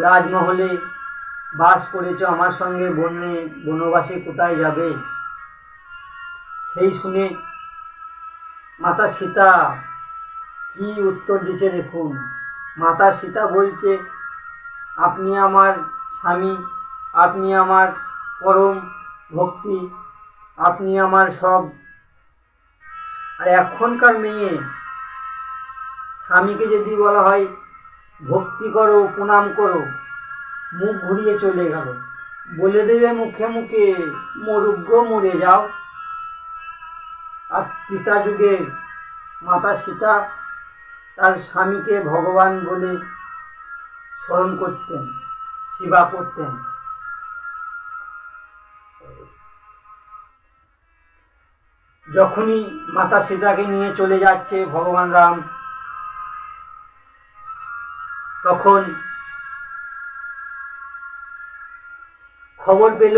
রাজমহলে বাস করেছ, আমার সঙ্গে বনবাসে কোথায় যাবে? সেই শুনে মাতা সীতা কি উত্তর দিচ্ছে দেখুন। মাতা সীতা বলছে, আপনি আমার স্বামী, আপনি আমার পরম ভক্তি, আপনি আমার সব। আর এখনকার মেয়ে, স্বামীকে যদি বলা হয় ভক্তি করো, প্রণাম করো, মুখ ঘুরিয়ে চলে গেল, বলে দেবে মুখে মুখে মরুক গো, মরে যাও। আর ত্রেতা যুগের মাতা সীতা তার স্বামীকে ভগবান বলে স্মরণ করতেন, সেবা করতেন। যখনই মাতা সীতাকে নিয়ে চলে যাচ্ছে ভগবান রাম, তখন খবর পেল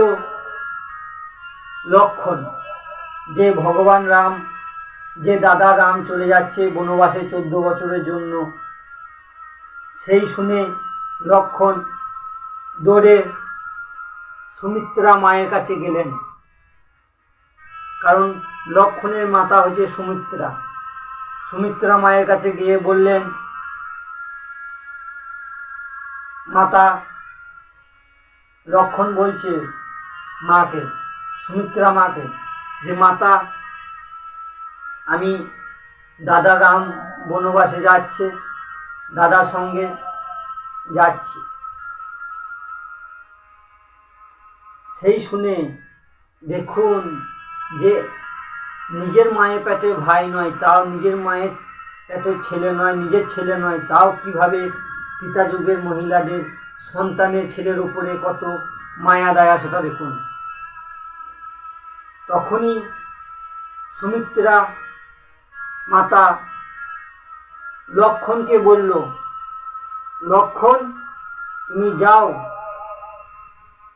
লক্ষ্মণ যে ভগবান রাম, যে দাদা রাম চলে যাচ্ছে বনবাসে 14 বছরের জন্য। সেই শুনে লক্ষ্মণ দৌড়ে সুমিত্রা মায়ের কাছে গেলেন, কারণ লক্ষ্মণের মাতা হচ্ছে সুমিত্রা। সুমিত্রা মায়ের কাছে গিয়ে বললেন, মাতা, লক্ষ্মণ বলছে মাকে, সুমিত্রা মাকে, যে মাতা আমি দাদা রাম বনবাসে যাচ্ছে, দাদার সঙ্গে যাচ্ছি। সেই শুনে দেখুন যে নিজের মায়ের পেটে ভাই নয়, তাও নিজের মায়ের পেটে ছেলে নয়, নিজের ছেলে নয়, তাও কিভাবে ত্রেতা যুগের মহিলাদের সন্তানের ছেলের উপরে কত মায়া দয়া, সেটা দেখুন। তখনই সুমিত্রা মাতা লক্ষ্মণকে বলল, লক্ষ্মণ তুমি যাও,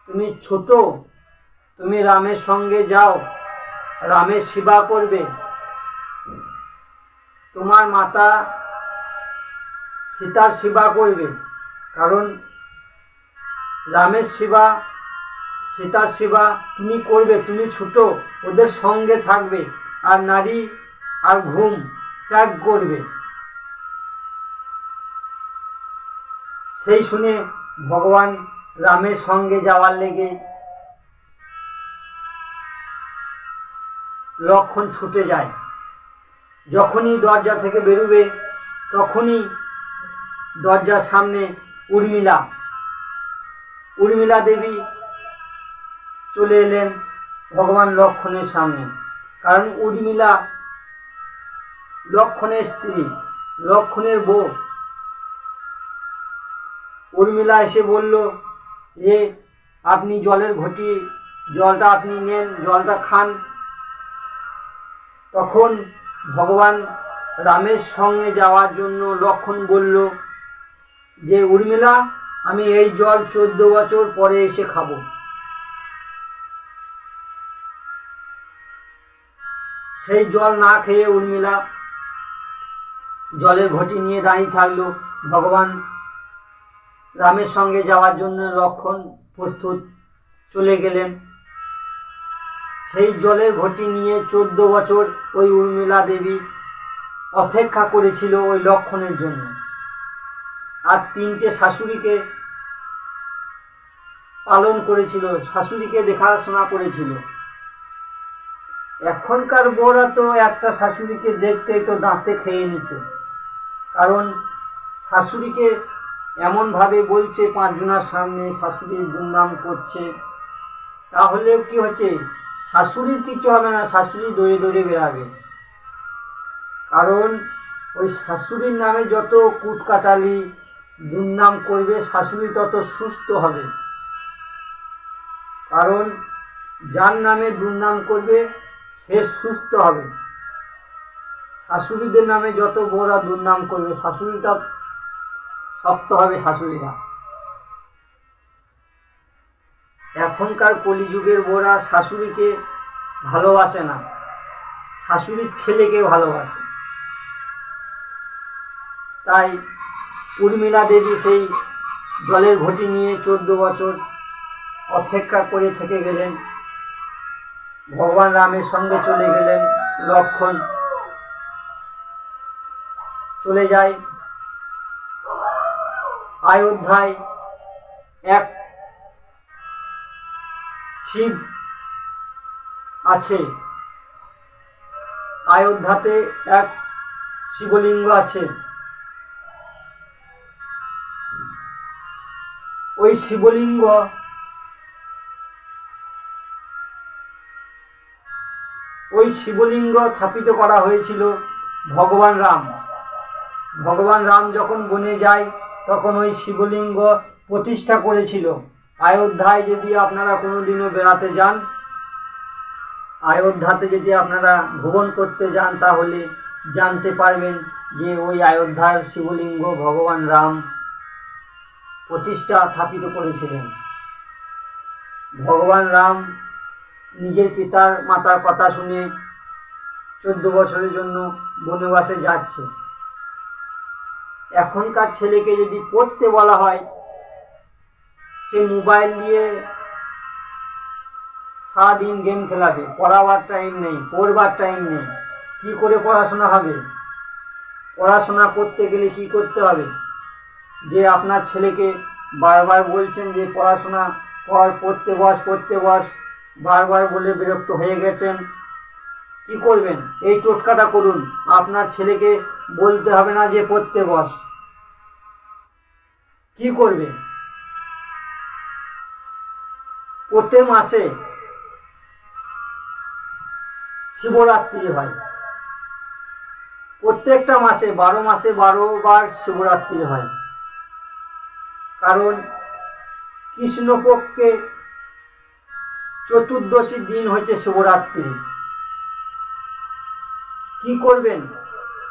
তুমি ছোট, তুমি রামের সঙ্গে যাও, রামের সেবা করবে, তোমার মাতা সীতার সেবা করবে, কারণ রামের সেবা, সীতার সেবা তুমি করবে, তুমি ছোট, ওদের সঙ্গে থাকবে, আর নারী আর ঘুম ত্যাগ করবে। সেই শুনে ভগবান রামের সঙ্গে যাওয়ার লেগে লক্ষ্মণ ছুটে যায়। যখনই দরজা থেকে বেরোবে, তখনই দরজার সামনে উর্মিলা দেবী চলে এলেন ভগবান লক্ষ্মণের সামনে। কারণ উর্মিলা লক্ষ্মণের স্ত্রী, লক্ষ্মণের বউ। উর্মিলা এসে বলল যে আপনি জলের ঘটি, জলটা আপনি নেন, জলটা খান। তখন ভগবান রামের সঙ্গে যাওয়ার জন্য লক্ষ্মণ বলল যে উর্মিলা, আমি এই জল 14 বছর পরে এসে খাবো। সেই জল না খেয়ে উর্মিলা জলের ঘটি নিয়ে দাঁড়িয়ে থাকলো। ভগবান রামের সঙ্গে যাওয়ার জন্য লক্ষ্মণ প্রস্তুত, চলে গেলেন। সেই জলের ঘটি নিয়ে 14 বছর ওই উর্মিলা দেবী অপেক্ষা করেছিল ওই লক্ষ্মণের জন্য। আর 3টে শাশুড়িকে পালন করেছিল, শাশুড়িকে দেখাশোনা করেছিল। এখনকার বউরা তো একটা শাশুড়িকে দেখতেই তো দাঁতে খেয়ে নিচ্ছে। কারণ শাশুড়িকে এমনভাবে বলছে 5 জনের সামনে, শাশুড়ির দুর্নাম করছে। তাহলে কি হচ্ছে, শাশুড়ির কিছু হবে না, শাশুড়ি দৌড়ে দৌড়ে বেড়াবে। কারণ ওই শাশুড়ির নামে যত কুটকাচালি দুর্নাম করবে, শাশুড়ি তত সুস্থ হবে। কারণ যার নামে দুর্নাম করবে সে সুস্থ হবে। শাশুড়িদের নামে যত বড়রা দুর্নাম করবে, শাশুড়িটা শক্ত হবে। শাশুড়িরা এখনকার কলিযুগের বউরা শাশুড়িকে ভালোবাসে না, শাশুড়ির ছেলেকে ভালোবাসে। তাই উর্মিলা দেবী সেই জলের ঘটি নিয়ে 14 বছর অপেক্ষা করে থেকে গেলেন। ভগবান রামের সঙ্গে চলে গেলেন। লক্ষ্মণ চলে যায় অযোধ্যায়। এক শিব আছে, অযোধ্যাতে এক শিবলিঙ্গ আছে। ওই শিবলিঙ্গ স্থাপিত করা হয়েছিল ভগবান রাম। ভগবান রাম যখন বনে যায় তখন ওই শিবলিঙ্গ প্রতিষ্ঠা করেছিল। অযোধ্যায় যদি আপনারা কোনোদিনও বেড়াতে যান, অযোধ্যাতে যদি আপনারা ভ্রমণ করতে যান, তাহলে জানতে পারবেন যে ওই অযোধ্যার শিবলিঙ্গ ভগবান রাম প্রতিষ্ঠা স্থাপিত করেছিলেন। ভগবান রাম নিজের পিতার মাতার কথা শুনে 14 বছরের জন্য বনবাসে যাচ্ছে। এখনকার ছেলেকে যদি পড়তে বলা হয়, সে মোবাইল দিয়ে সারাদিন গেম খেলাবে, পড়াবার টাইম নেই, পড়বার টাইম নেই। কি করে পড়াশোনা হবে? পড়াশোনা করতে গেলে কি করতে হবে? যে আপনার ছেলেকে বারবার বলছেন যে পড়াশোনা কর, পড়তে বস, বারবার বলে বিরক্ত হয়ে গেছেন, কি করবেন? এই টোটকাটা করুন। আপনার ছেলেকে বলতে হবে না যে পড়তে বস। কি করবে? প্রতি মাসে শিবরাত্রি হয়। প্রত্যেকটা মাসে 12 মাসে 12 বার শিবরাত্রি হয়। কারণ কৃষ্ণপক্ষে চতুর্দশী দিন হচ্ছে শিবরাত্রি। কি করবেন?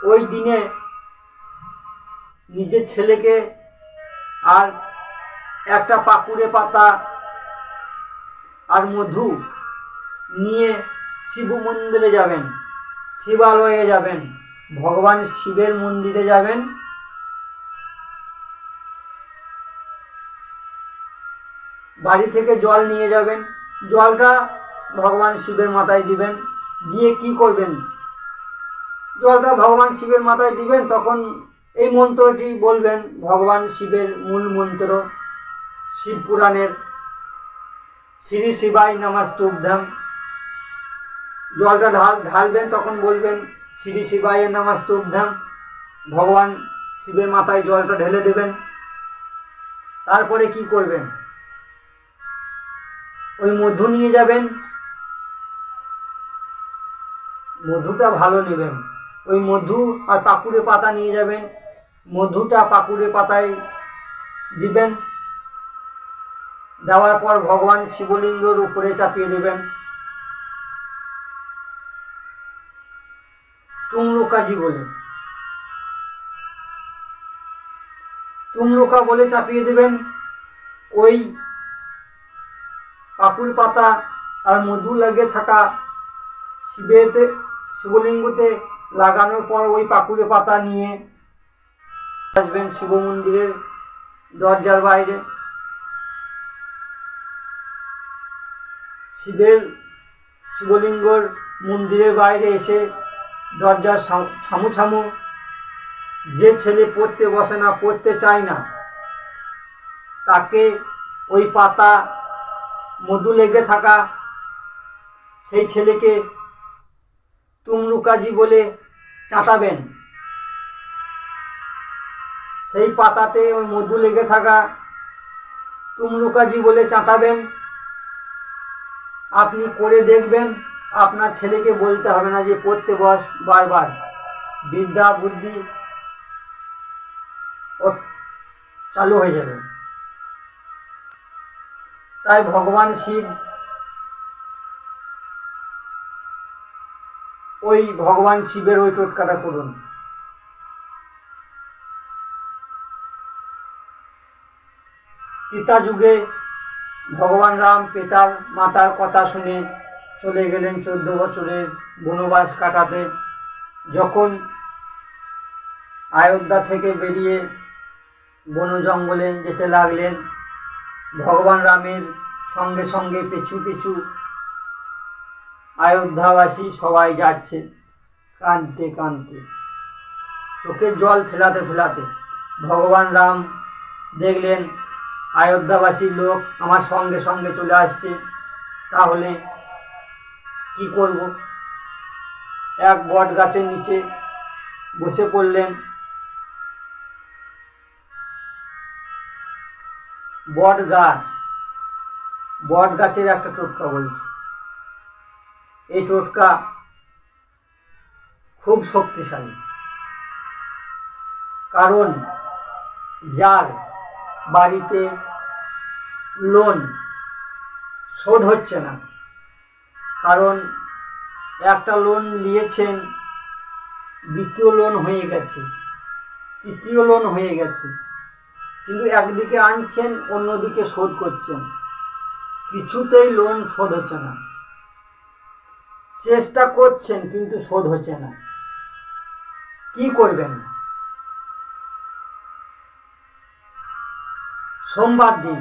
ওই দিনে নিজের ছেলেকে আর একটা পাকুড়ে পাতা আর মধু নিয়ে শিব মন্দিরে যাবেন, শিবালয়ে যাবেন, ভগবান শিবের মন্দিরে যাবেন। বাড়ি থেকে জল নিয়ে যাবেন, জলটা ভগবান শিবের মাথায় দিবেন। দিয়ে কি করবেন? জলটা ভগবান শিবের মাথায় দিবেন, তখন এই মন্ত্রটি বলবেন, ভগবান শিবের মূল মন্ত্র, শিব পুরাণের শ্রী শিবায় নমস্তুভ্যং। জলটা ঢালবেন, তখন বলবেন শ্রী শিবায় নমস্তুভ্যং। ভগবান শিবের মাথায় জলটা ঢেলে দেবেন। তারপরে কি করবেন, ওই মধু নিয়ে যাবেন, মধুটা ভালো নেবেন, ওই মধু আর পাকুড়ে পাতা নিয়ে যাবেন, মধুটা পাকুড়ে পাতায় দিবেন, দেওয়ার পর ভগবান শিবলিঙ্গের উপরে চাপিয়ে দেবেন। তুমরুকাজি বলে, তুমরুকা বলে চাপিয়ে দেবেন। ওই পাকুড় পাতা আর মধু লেগে থাকা শিবলিঙ্গতে লাগানোর পর ওই পাকুড়ে পাতা নিয়ে আসবেন শিব মন্দিরের দরজার বাইরে। শিবলিঙ্গর মন্দিরের বাইরে এসে দরজার ছামু ছামু, যে ছেলে পড়তে বসে না, পড়তে চায় না, তাকে ওই পাতা মধু লেগে থাকা সেই ছেলেকে তুমরুকাজি বলে চাটাবেন। সেই পাতাতে ওই মধু লেগে থাকা তুমরুকাজি বলে চাটাবেন। আপনি করে দেখবেন, আপনার ছেলেকে বলতে হবে না যে পড়তে বস বারবার, বিদ্যা বুদ্ধি ও চালু হয়ে যাবে। তাই ভগবান শিব ভগবান শিবের ওই টোটকাটা করুন। ত্রেতা যুগে ভগবান রাম পিতার মাতার কথা শুনে চলে গেলেন 14 বছরের বনবাস কাটাতে। যখন অযোধ্যা থেকে বেরিয়ে বন জঙ্গলে যেতে লাগলেন, ভগবান রামের সঙ্গে সঙ্গে পিছু পিছু অযোধ্যাবাসী সবাই যাচ্ছে কাঁদতে কাঁদতে, চোখের জল ফেলাতে ফেলাতে। ভগবান রাম দেখলেন অযোধ্যাবাসীর লোক আমার সঙ্গে সঙ্গে চলে আসছে, তাহলে কি করব? এক বট গাছের নিচে বসে পড়লেন। বট গাছের একটা টোটকা বলছে। এই টোটকা খুব শক্তিশালী, কারণ যার বাড়িতে লোন শোধ হচ্ছে না, কারণ একটা লোন নিয়েছেন, দ্বিতীয় লোন হয়ে গেছে, তৃতীয় লোন হয়ে গেছে, কিন্তু একদিকে আনছেন অন্যদিকে শোধ করছেন, কিছুতেই লোন শোধ হচ্ছে না, চেষ্টা করছেন কিন্তু শোধ হচ্ছে না, কি করবেন? সোমবার দিন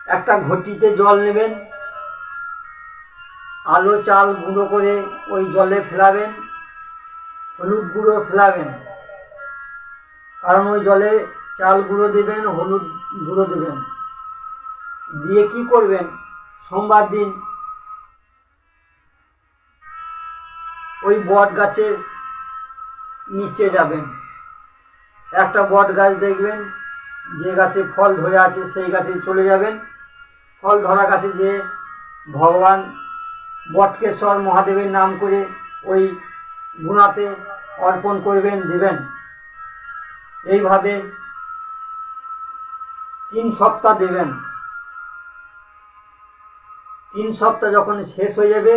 একটা ঘটিতে জল নেবেন, আলো চাল গুঁড়ো করে ওই জলে ফেলাবেন, হলুদ গুঁড়ো ফেলাবেন, কারণ ওই জলে চাল গুঁড়ো দেবেন, হলুদ গুঁড়ো দেবেন, দিয়ে কি করবেন? সোমবার দিন ওই বট গাছের নিচে যাবেন। একটা বট গাছ দেখবেন, যে গাছে ফল ধরে আছে সেই গাছে চলে যাবেন। ফল ধরা গাছে যে ভগবান বটকেশ্বর মহাদেবের নাম করে ওই গুণাতে অর্পণ করবেন, দেবেন। এইভাবে 3 সপ্তাহ দেবেন। 3 সপ্তাহ যখন শেষ হয়ে যাবে,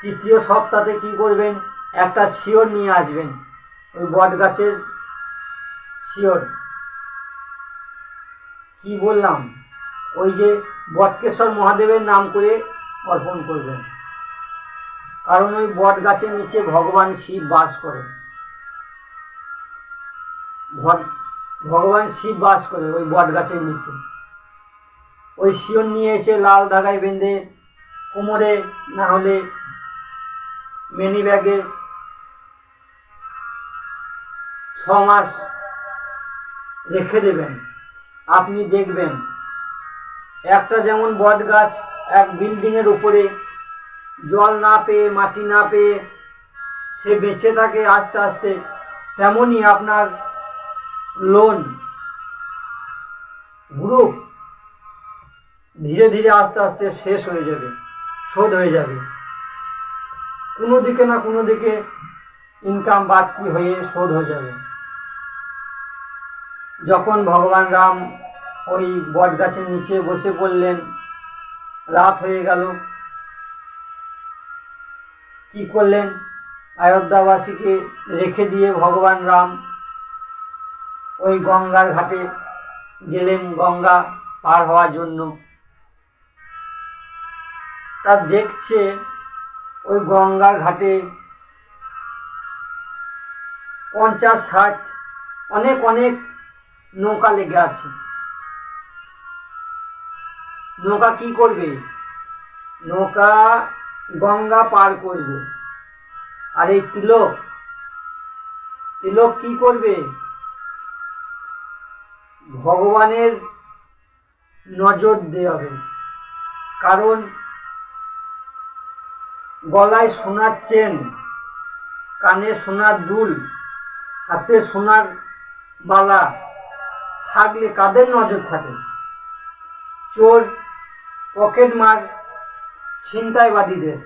তৃতীয় সপ্তাহে কি করবেন? একটা শিওর নিয়ে আসবেন, ওই বট গাছের শিওর। কি বললাম? ওই যে বটকেশ্বর মহাদেবের নাম করে অর্পণ করবেন, কারণ ওই বট গাছের নিচে ভগবান শিব বাস করেন। ভগবান শিব বাস করে ওই বট গাছের নিচে। ওই শিওর নিয়ে এসে লাল ধাগায় বেঁধে কোমরে না হলে মিনি ব্যাগে 6 মাস রেখে দেবেন। আপনি দেখবেন একটা যেমন বট গাছ এক বিল্ডিংয়ের উপরে জল না পেয়ে, মাটি না পেয়ে সে বেঁচে থাকে আস্তে আস্তে, তেমনি আপনার লোন গ্রুপ ধীরে ধীরে আস্তে আস্তে শেষ হয়ে যাবে, শোধ হয়ে যাবে। কোনো দিকে না কোনো দিকে ইনকাম বাড়তি হয়ে শোধ হয়ে যাবে। যখন ভগবান রাম ওই বট গাছের নিচে বসে পড়লেন, রাত হয়ে গেল, কি করলেন? অযোধ্যাবাসীকে রেখে দিয়ে ভগবান রাম ওই গঙ্গার ঘাটে গেলেন গঙ্গা পার হওয়ার জন্য। তা দেখছে ওই গঙ্গার ঘাটে 50-60 অনেক অনেক নৌকা লেগে আছে। নৌকা কি করবে? নৌকা গঙ্গা পার করবে। আর এই তিলক কি করবে? ভগবানের নজর দেওয়াবে। কারণ গলায় সোনার চেন, কানে সোনার দুল, হাতে সোনার বালা থাকলে কাদের নজর থাকে? চোর, পকেটমার, ছিনতাইবাদীদের।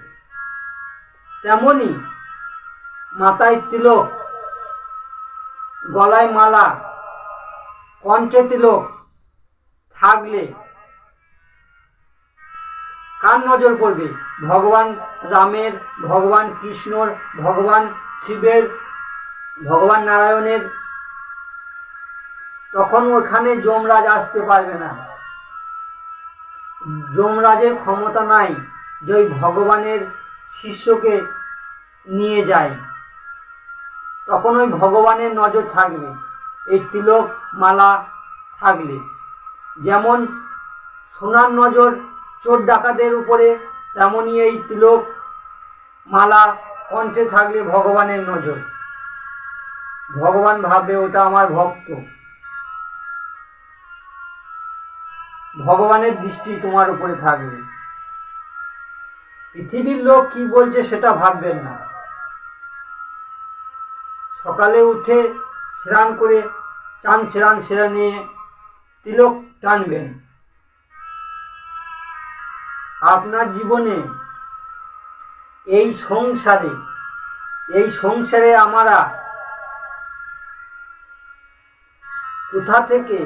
তেমনি মাথায় তিলক, গলায় মালা, কণ্ঠে তিলক থাকলে কার নজর পড়বে? ভগবান রামের, ভগবান কৃষ্ণর, ভগবান শিবের, ভগবান নারায়ণের। তখন ওখানে যমরাজ আসতে পারবে না। যমরাজের ক্ষমতা নাই যে ওই ভগবানের শিষ্যকে নিয়ে যায়। তখন ওই ভগবানের নজর থাকবে এই তিলক মালা থাকলে। যেমন সোনার নজর চোর ডাকাতের উপরে, তেমনি এই তিলক মালা কণ্ঠে থাকলে ভগবানের নজর। ভগবান ভাববে ওটা আমার ভক্ত, ভগবানের দৃষ্টি তোমার উপরে থাকবে। পৃথিবীর লোক কি বলছে সেটা ভাববেন না। সকালে উঠে স্নান করে, চান স্নান সেরে নিয়ে তিলক টানবেন। আপনার জীবনে এই সংসারে আমরা কোথা থেকে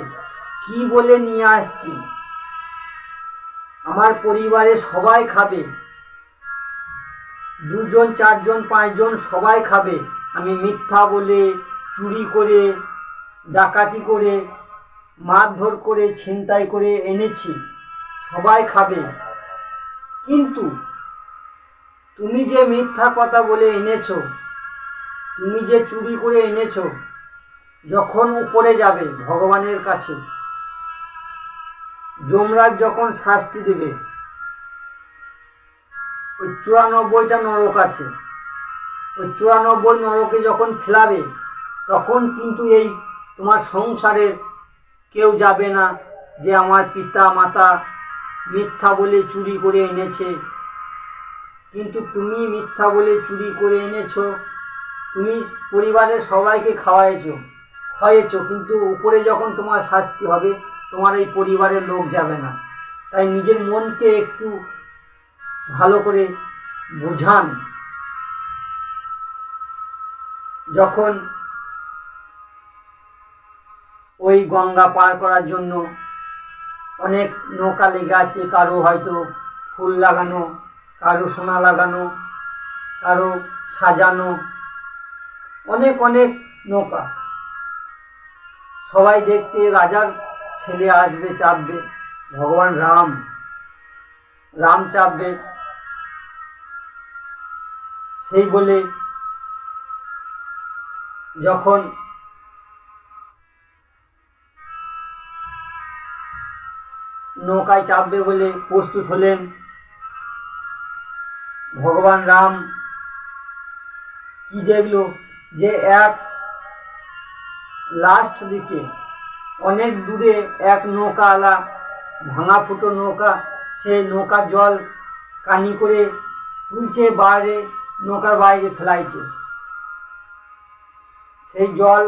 কি বলে নিয়ে আসছি? আমার পরিবারে সবাই খাবে, 2 জন 4 জন 5 জন সবাই খাবে। আমি মিথ্যা বলে, চুরি করে, ডাকাতি করে, মারধর করে, ছিনতাই করে এনেছি, সবাই খাবে। কিন্তু তুমি যে মিথ্যা কথা বলে এনেছো, তুমি যে চুরি করে এনেছো, যখন উপরে যাবে ভগবানের কাছে, যমরাজ যখন শাস্তি দেবে, ওই 94টা নরক আছে, ওই 94 নরকে যখন ফেলাবে, তখন কিন্তু এই তোমার সংসারের কেউ যাবে না যে আমার পিতা মাতা মিথ্যা বলে চুরি করে এনেছে। কিন্তু তুমি মিথ্যা বলে চুরি করে এনেছো, তুমি পরিবারের সবাইকে খাওয়াইছো, কিন্তু উপরে যখন তোমার শাস্তি হবে, তোমার এই পরিবারের লোক যাবে না। তাই নিজের মনকে একটু ভালো করে বুঝান। যখন ওই গঙ্গা পার করার জন্য অনেক নৌকা লেগে আছে, কারো হয়তো ফুল লাগানো, কারো সোনা লাগানো, কারো সাজানো, অনেক অনেক নৌকা। সবাই দেখছে রাজার ছেলে আসবে, চাপবে, ভগবান রাম চাপবে। সেই বলে যখন নৌকায় চাপবে বলে প্রস্তুত হলেন, ভগবান রাম কি দেখলো যে এক লাস্ট দিকে অনেক দূরে এক নৌকাওয়ালা, ভাঙা ফুটো নৌকা, সে নৌকার জল কানি করে তুলছে, নৌকার বাইরে ফেলাইছে। সেই জল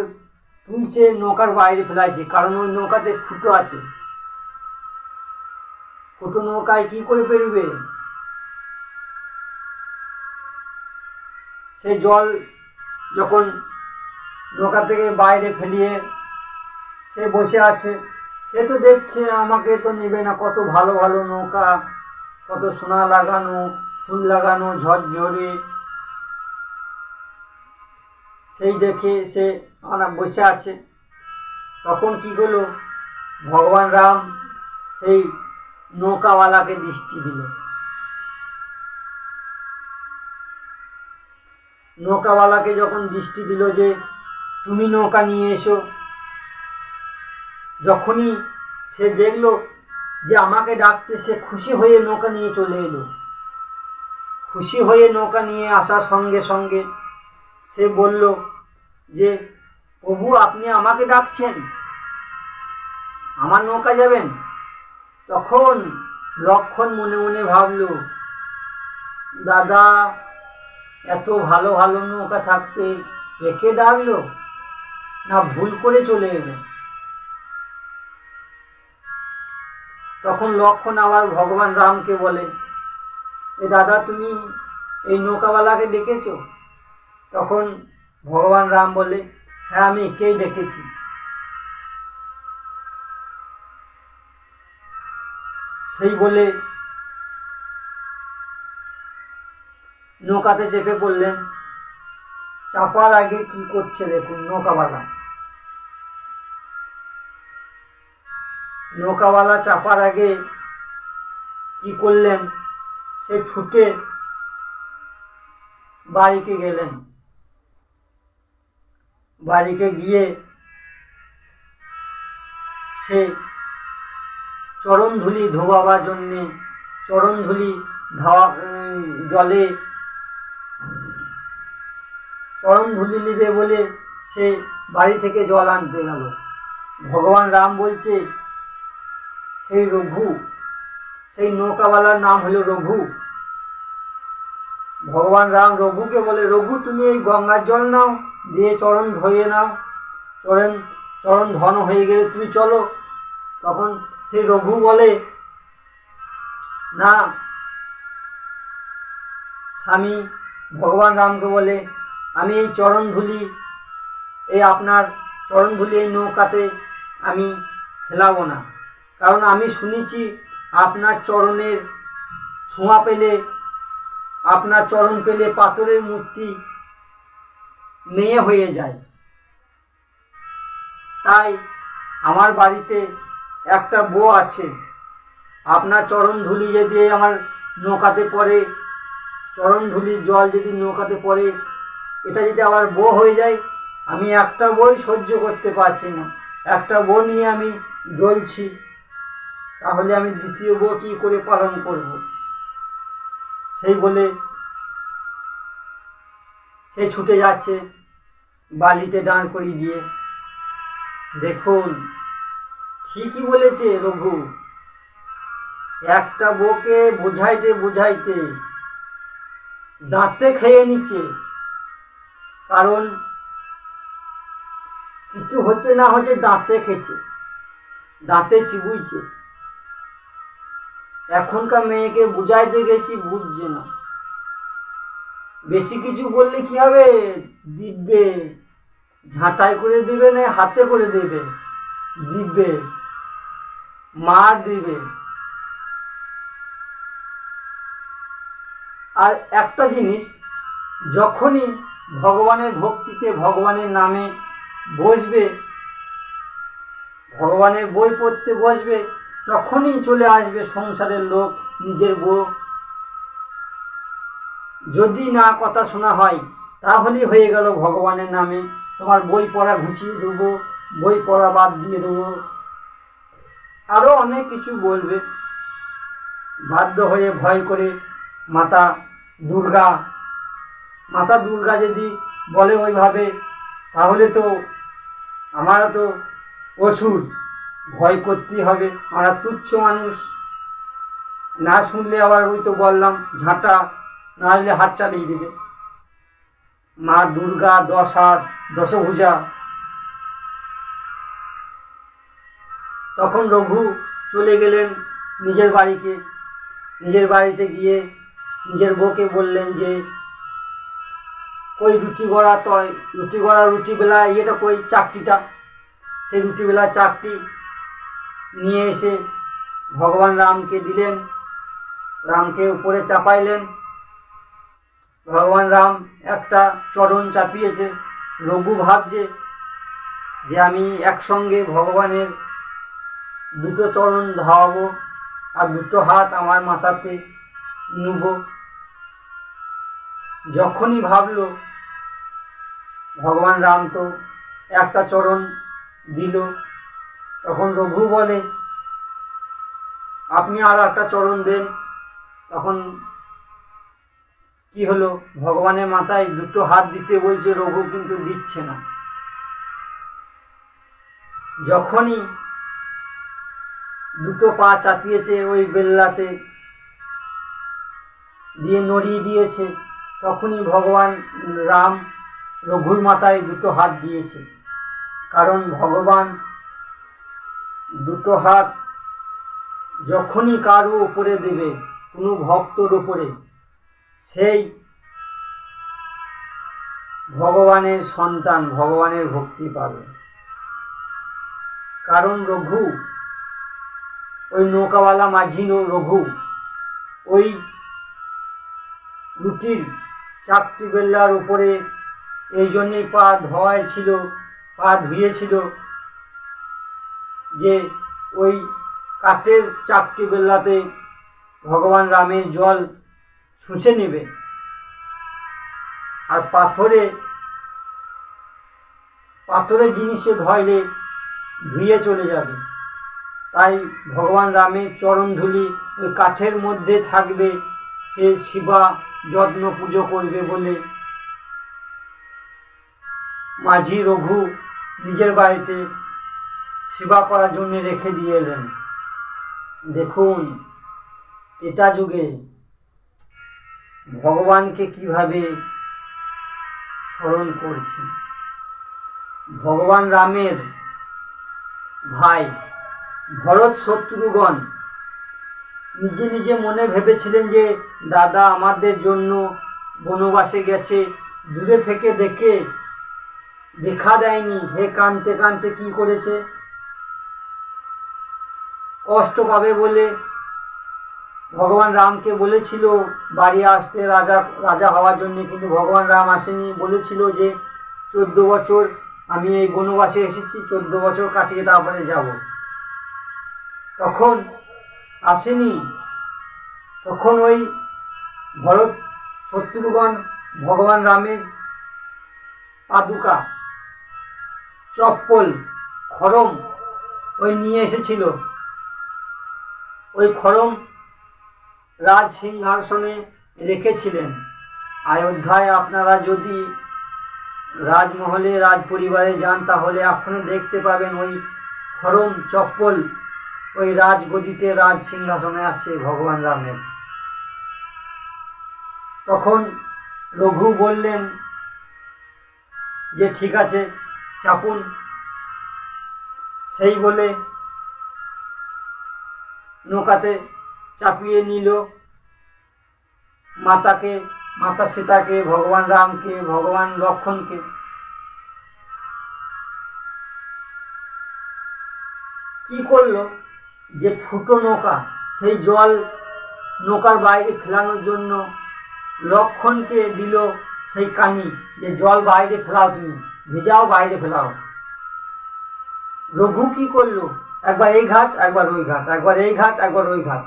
তুলছে, নৌকার বাইরে ফেলাইছে, কারণ ওই নৌকাতে ফুটো আছে। ফুটো নৌকায় কি করে পেরবে? সেই জল যখন নৌকা থেকে বাইরে ফেলিয়ে সে বসে আছে, সে তো দেখছে আমাকে তো নেবে না, কত ভালো ভালো নৌকা, কত সোনা লাগানো, ফুল লাগানো, ঝরঝরে, সেই দেখে সে বসে আছে। তখন কি করলো, ভগবান রাম সেই নৌকাওয়ালাকে দৃষ্টি দিল। নৌকাওয়ালাকে যখন দৃষ্টি দিল যে তুমি নৌকা নিয়ে এসো, যখনই সে দেখলো যে আমাকে ডাকছে, সে খুশি হয়ে নৌকা নিয়ে চলে এলো। খুশি হয়ে নৌকা নিয়ে আসার সঙ্গে সঙ্গে সে বলল যে প্রভু, আপনি আমাকে ডাকছেন, আমার নৌকা যাবেন? তখন লক্ষ্মণ মনে মনে ভাবলো, দাদা এত ভালো ভালো নৌকা থাকতে একে ডাকলো, না ভুল করে চলে এলো। তখন লক্ষ্মণ আবার ভগবান রামকে বলে, এ দাদা, তুমি এই নৌকাওয়ালাকে ডেকেছ? তখন ভগবান রাম বলে, হ্যাঁ, আমি একেই ডেকেছি। সেই বলে নৌকাতে চেপে পড়লেন। চাপার আগে কি করছে দেখুন নৌকাওয়ালা। নৌকাওয়ালা চাপার আগে কি করলেন, সে ছুটে বাড়িতে গেলেন। বাড়িতে গিয়ে সে চরণধুলি ধোবাবার জন্যে চরণধুলি জলে চরণধুলি নিবে বলে সে বাড়ি থেকে জল আনতে গেল। ভগবান রাম বলছে, সেই রঘু, সেই নৌকাওয়ালার নাম হলো রঘু। ভগবান রাম রঘুকে বলে, রঘু, তুমি এই গঙ্গার জল নাও, দিয়ে চরণ ধুয়ে নাও, চরণ ধন হয়ে গেলে তুমি চলো। তখন সেই রঘু বলে, না স্বামী, ভগবান রামকে বলে, আমি এই চরণধুলি, এই আপনার চরণধুলি এই নৌকাতে আমি ফেলাবো না, কারণ আমি শুনেছি আপনার চরণের ছোঁয়া পেলে, আপনার চরণ পেলে পাথরের মূর্তি মেয়ে হয়ে যায়। তাই আমার বাড়িতে একটা বউ আছে, আপনার চরণধুলি যদি আমার নৌকাতে পড়ে, চরণধুলির জল যদি নৌকাতে পড়ে, এটা যদি আবার বউ হয়ে যায়, আমি একটা বই সহ্য করতে পারছি না, একটা বউ নিয়ে আমি জ্বলছি, তাহলে আমি দ্বিতীয় বউ কী করে পালন করব? সেই বলে সে ছুটে যাচ্ছে বালিতে দাঁড় করিয়ে দিয়ে। দেখুন, ঠিকই বলেছে রঘু, একটা বউকে বুঝাইতে বুঝাইতে দাঁতে খেয়ে নিচ্ছে, কারণ কিছু হচ্ছে না হচ্ছে দাঁতে খেছে, দাঁতে চিবুইছে। এখনকার মেয়েকে বুঝাইতে গেছি, বুঝছে না। বেশি কিছু বললে কি হবে, দিব্যে ঝাঁটাই করে দিবে, না হাতে করে দেবে, দিব্যে মার দিবে। আর একটা জিনিস, যখনই ভগবানের ভক্তিতে, ভগবানের নামে বসবে, ভগবানের বই পড়তে বসবে, তখনই চলে আসবে সংসারের লোক, নিজের বউ। যদি না কথা শোনা হয়, তাহলেই হয়ে গেল ভগবানের নামে তোমার বই পড়া ঘুচিয়ে দেবো, বই পড়া বাদ দিয়ে দেবো, আরও অনেক কিছু বলবে। বাধ্য হয়ে ভয় করে মাতা দুর্গা যদি বলে ওইভাবে, তাহলে তো আমরা তো অসুর, ভয় করতেই হবে, আমরা তুচ্ছ মানুষ। না শুনলে আবার ওই তো বললাম ঝাঁটা, না হলে হাত চালিয়ে দেবে। মা দুর্গা 10 হাত দশভুজা। তখন রঘু চলে গেলেন নিজের বাড়িতে। নিজের বাড়িতে গিয়ে নিজের বউকে বললেন যে কই রুটি গড়া, তয় রুটি গড়া রুটি বেলা ইয়েটা কই চাকতিটা। সেই রুটি বেলা চাকতি নিয়ে এসে ভগবান রামকে দিলেন, রামকে উপরে চাপাইলেন। ভগবান রাম একটা চরণ চাপিয়েছে। রঘু ভাবছে যে আমি একসঙ্গে ভগবানের দুটো চরণ ধাওয়াবো আর দুটো হাত আমার মাথাতে নেব। যখনই ভাবলো, ভগবান রাম তো একটা চরণ দিল। তখন রঘু বলে আপনি আর একটা চরণ দেন। তখন কি হলো, ভগবানের মাথায় দুটো হাত দিতে বলছে, রঘু কিন্তু দিচ্ছে না। যখনই দুটো পা চাপিয়েছে ওই বেল্লাতে দিয়ে নড়িয়ে দিয়েছে, তখনই ভগবান রাম রঘুর মাথায় দুটো হাত দিয়েছে। কারণ ভগবান দুটো হাত যখনই কারো উপরে দেবে, কোনো ভক্তর উপরে, সেই ভগবানের সন্তান ভগবানের ভক্তি পাবে। কারণ রঘু ওই নৌকাওয়ালা মাঝি রঘু ওই রুটির চাকতি বেল্লার উপরে এই জন্যেই পা ধুয়েছিল যে ওই কাঠের চাকতি বেল্লাতে ভগবান রামের জল শুষে নেবে, আর পাথরে জিনিসে ধরলে ধুয়ে চলে যাবে। তাই ভগবান রামের চরণ ধুলি ওই কাঠের মধ্যে থাকবে, সে সেবা যত্ন পুজো করবে বলে মাঝি রঘু নিজের বাড়িতে সেবা করার জন্য রেখে দিয়ে এলেন। দেখুন ত্রেতা যুগে ভগবানকে কিভাবে স্মরণ করছে। ভগবান রামের ভাই ভরত শত্রুঘ্ন নিজে নিজে মনে ভেবেছিলেন যে দাদা আমাদের জন্য বনবাসে গেছে, দূরে থেকে দেখা দেয়নি, সে কাঁদতে কাঁদতে কি করেছে, কষ্ট পাবে বলে ভগবান রামকে বলেছিল বাড়ি আসতে রাজা হওয়ার জন্য। কিন্তু ভগবান রাম আসেনি, বলেছিল যে 14 বছর আমি এই বনবাসে এসেছি, 14 বছর কাটিয়ে তারপরে যাব। তখন আসেনি। তখন ওই ভরত শত্রুঘ্ন ভগবান রামের পাদুকা, চপ্পল, খড়ম ওই নিয়ে এসেছিল। ওই খড়ম রাজ সিংহাসনে রেখেছিলেন। অযোধ্যায় আপনারা যদি রাজমহলে রাজ পরিবারে যান তাহলে এখনো দেখতে পাবেন ওই খড়ম চপ্পল ওই রাজগদিতে রাজ সিংহাসনে আছে ভগবান রামের। তখন রঘু বললেন যে ঠিক আছে চাপুন। সেই বলে নৌকাতে চাপিয়ে নিল মাতা সীতাকে, ভগবান রামকে, ভগবান লক্ষ্মণকে। কি করলো যে ফুটো নৌকা, সেই জল নৌকার বাইরে ফেলানোর জন্য লক্ষ্মণকে দিল সেই কানি, যে জল বাইরে ফেলাও, তুমি ভেজাও, বাইরে ফেলাও। রঘু কি করলো, একবার এই ঘাট একবার ওই ঘাট, একবার এই ঘাট একবার ওই ঘাট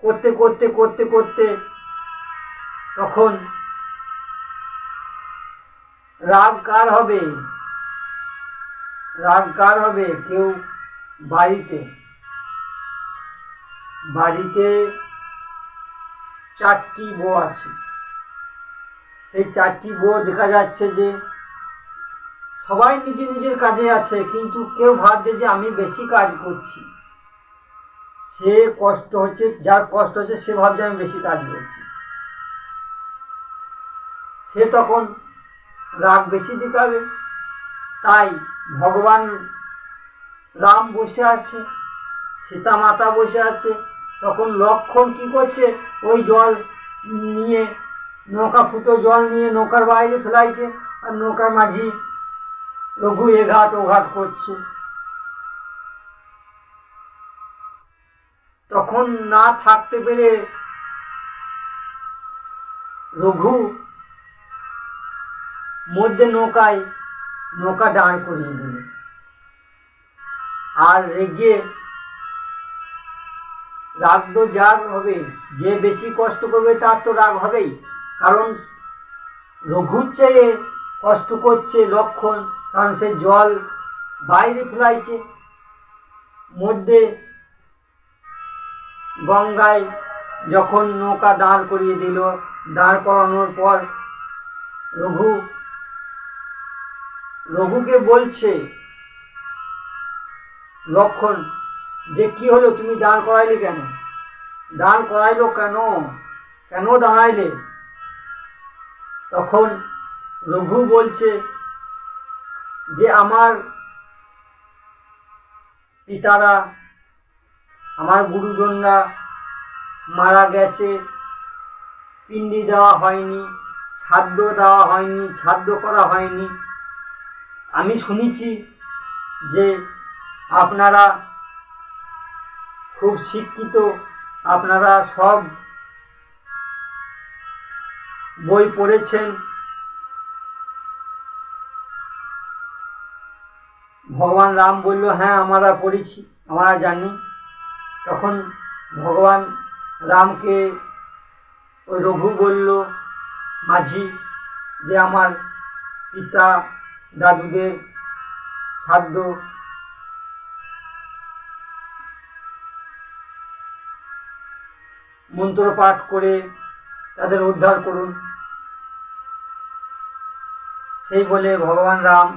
করতে করতে করতে করতে তখন রাগ কার হবে, কেউ বাড়িতে 4টি বউ আছে। সেই 4টি বউ দেখা যাচ্ছে যে সবাই নিজের কাজে আছে, কিন্তু কেউ ভাবছে যে আমি বেশি কাজ করছি। যার কষ্ট হচ্ছে সে ভাবছে আমি বেশি কাজ করছি। সে তখন রাগ বেশি দেখাবে। তাই ভগবান রাম বসে আছে, সীতা মাতা বসে আছে, তখন লক্ষ্মণ কি করছে, ওই জল নিয়ে নৌকা ফুটো জল নিয়ে নৌকার বাইরে ফেলাইছে, আর নৌকার মাঝি রঘু এঘাট ওঘাট করছে। তখন না থাকতে পেরে রঘু মধ্যে নৌকা দাঁড় করিয়ে দিল। আর রেগে রাগ তো যার হবে, যে বেশি কষ্ট করবে তার তো রাগ হবেই। কারণ রঘুর চেয়ে কষ্ট করছে লক্ষ্মণ, কারণ সে জল বাইরে ফেলাইছে। মধ্যে গঙ্গায় যখন নৌকা দাঁড় করিয়ে দিল, দাঁড় করানোর পর রঘুকে বলছে লক্ষ্মণ যে কি হলো, তুমি দাঁড় করাইলে কেন, দাঁড় করাইলো কেন, কেন দাঁড়াইলে? তখন রঘু বলছে যে আমার পিতারা, আমার গুরুজনরা মারা গেছে, পিণ্ডি দেওয়া হয়নি, শ্রাদ্ধ দেওয়া হয়নি, শ্রাদ্ধ করা হয়নি। আমি শুনেছি যে আপনারা খুব শিক্ষিত, আপনারা সব বই পড়েছেন। ভগবান রাম বলল, হ্যাঁ আমরা পড়েছি, আমরা জানি। তখন ভগবান রামকে ওই রঘু বলল মাঝি যে আমার পিতা দাদুদের শ্রাদ্ধ মন্ত্র পাঠ করে তাদের উদ্ধার করুন। সেই বলে ভগবান রাম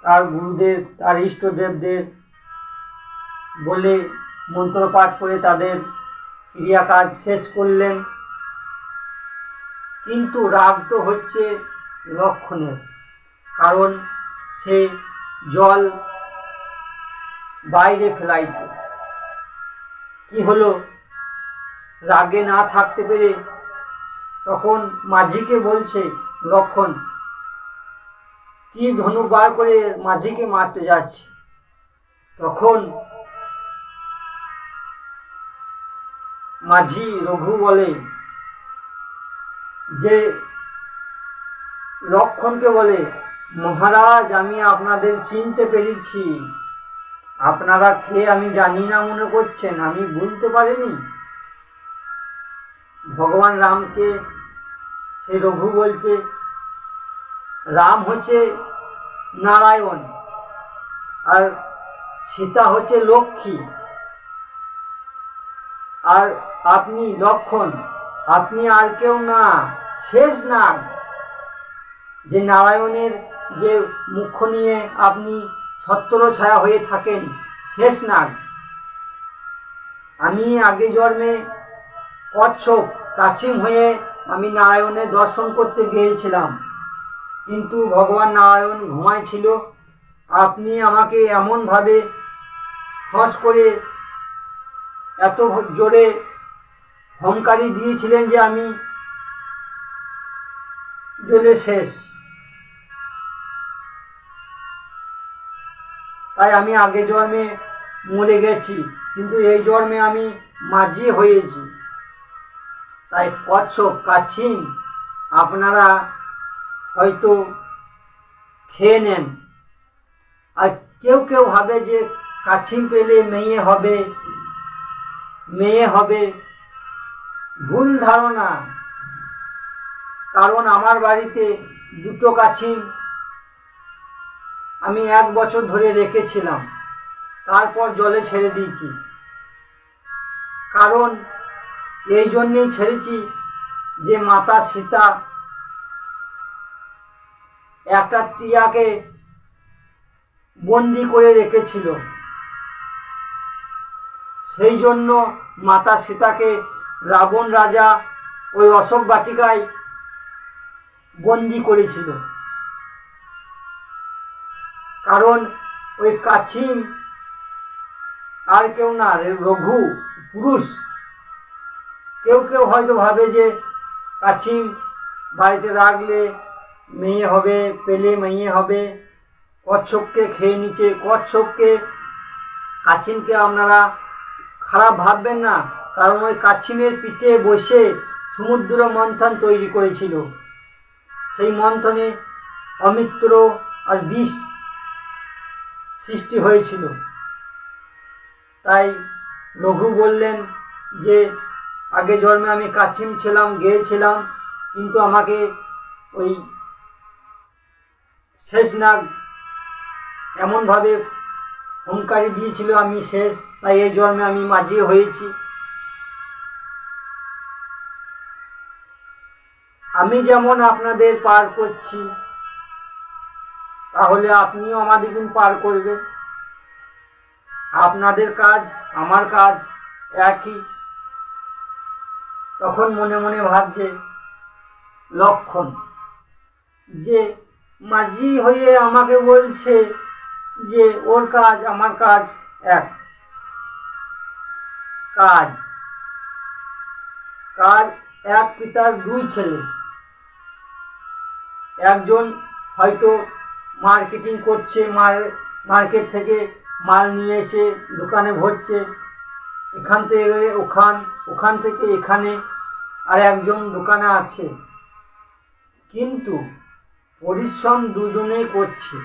তার গুরুদেব, তার ইষ্টদেবদের বলে মন্ত্র পাঠ করে তাদের ক্রিয়া কাজ শেষ করলেন। কিন্তু রাগ তো হচ্ছে লক্ষ্মণের, কারণ সে জল বাইরে ফেলাইছে। কি হলো, রাগে না থাকতে পেরে তখন মাঝিকে বলছে লক্ষ্মণ, তীর ধনুক বার করে মাঝিকে মারতে যাচ্ছে। তখন মাঝি রঘু বলে যে লক্ষ্মণকে বলে, মহারাজ আমি আপনাদের চিনতে পেরেছি, আপনারা কে আমি জানি না মনে করছেন, আমি বুঝতে পারিনি। ভগবান রামকে সেই রঘু বলছে, রাম হচ্ছে নারায়ণ আর সীতা হচ্ছে লক্ষ্মী, আর আপনি লক্ষ্মণ, আপনি আর কেউ না, শেষ নাগ, যে নারায়ণের যে মুখ নিয়ে আপনি ছত্র ছায়া হয়ে থাকেন, শেষ নাগ। আমি আগে জন্মে কচ্ছপ কাছিম হয়ে আমি নারায়ণের দর্শন করতে গিয়েছিলাম, কিন্তু ভগবান নারায়ণ ঘুমাইছিল। আপনি আমাকে এমনভাবে ফস করে এত জোরে হুঙ্কারি দিয়েছিলেন যে আমি জ্বলে শেষ। তাই আমি আগে জন্মে মরে গেছি, কিন্তু এই জন্মে আমি মাঝি হয়েছি। তাই কচ্ছপ কাছিম আপনারা হয়তো খেয়ে নেন। আর কেউ কেউ ভাবে যে কাছিম পেলে মেয়ে হবে, মেয়ে হবে, ভুল ধারণা। কারণ আমার বাড়িতে দুটো কাছিম আমি 1 বছর ধরে রেখেছিলাম, তারপর জলে ছেড়ে দিয়েছি। কারণ এই জন্যেই ছেড়েছি যে মাতা সীতা একটা টিয়াকে বন্দি করে রেখেছিল, সেই জন্য মাতা সীতাকে রাবণ রাজা ওই অশোক বাটিকায় বন্দি করেছিল। কারণ ওই কাছিম আর কেউ না, রঘু পুরুষ। কেউ কেউ হয়তো ভাবে যে কাছিম বাড়িতে রাখলে মেয়ে হবে, পেলে মেয়ে হবে, কচ্ছপকে খেয়ে নিচ্ছে। কচ্ছপকে, কাছিমকে আপনারা খারাপ ভাববেন না, কারণ ওই কাছিমের পিঠে বসে সমুদ্র মন্থন তৈরি করেছিল। সেই মন্থনে অমিত্র আর বিষ সৃষ্টি হয়েছিল। তাই রঘু বললেন যে আগে জন্মে আমি কাছিম ছিলাম, গেয়েছিলাম, কিন্তু আমাকে ওই শেষনাগ এমনভাবে হুঙ্কারি দিয়েছিল আমি শেষ, তাই এই জন্মে আমি মাঝি হয়েছি। আমি যেমন আপনাদের পার করছি, তাহলে আপনিও আমাদের দিন পার করবে। আপনাদের কাজ আমার কাজ একই। তখন মনে মনে ভাবছে লক্ষণ যে মাঝি হয়ে আমাকে বলছে যে ওর কাজ আমার কাজ এক। কাজ কাজ এক পিতার দুই ছেলে। একজন হয়তো মার্কেটিং করছে, মার্কেট থেকে মাল নিয়ে এসে দোকানে ভরছে, এখান থেকে ওখান, ওখান থেকে এখানে, আর একজন দোকানে আছে। কিন্তু পরিশ্রম দুজনেই করছে,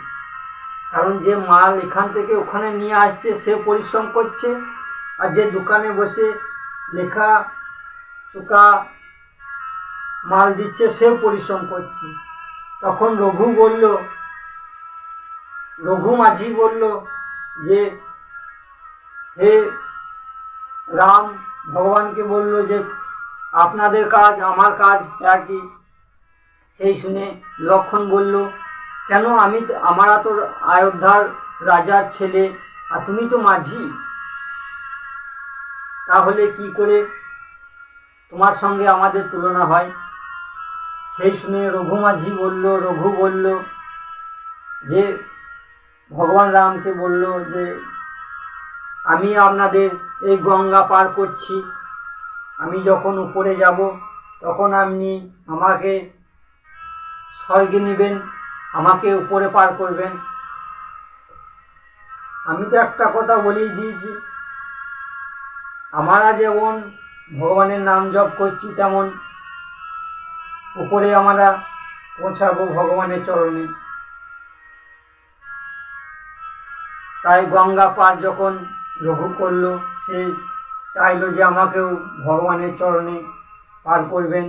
কারণ যে মাল এখান থেকে ওখানে নিয়ে আসছে সে পরিশ্রম করছে, আর যে দোকানে বসে লেখা চোকা মাল দিচ্ছে সে পরিশ্রম করছে। তখন রঘু মাঝি বলল যে হে রাম, ভগবানকে বলল যে আপনাদের কাজ আমার কাজ একই। সেই শুনে লক্ষণ বলল, কেন আমরা তো অযোধ্যার রাজার ছেলে, আর তুমি তো মাঝি, তাহলে কি করে তোমার সঙ্গে আমাদের তুলনা হয়? সেই শুনে রঘু বলল যে ভগবান রামকে বলল যে আমি আপনাদের এই গঙ্গা পার করছি, আমি যখন উপরে যাব তখন আপনি আমাকে স্বর্গে নেবেন, আমাকে উপরে পার করবেন। আমি তো একটা কথা বলেই দিয়েছি, আমরা যেমন ভগবানের নাম জপ করছি তেমন উপরে আমরা পৌঁছাবো ভগবানের চরণে। তাই গঙ্গা পার যখন রঘু করলো, সে চাইলো যে আমাকেও ভগবানের চরণে পার করবেন।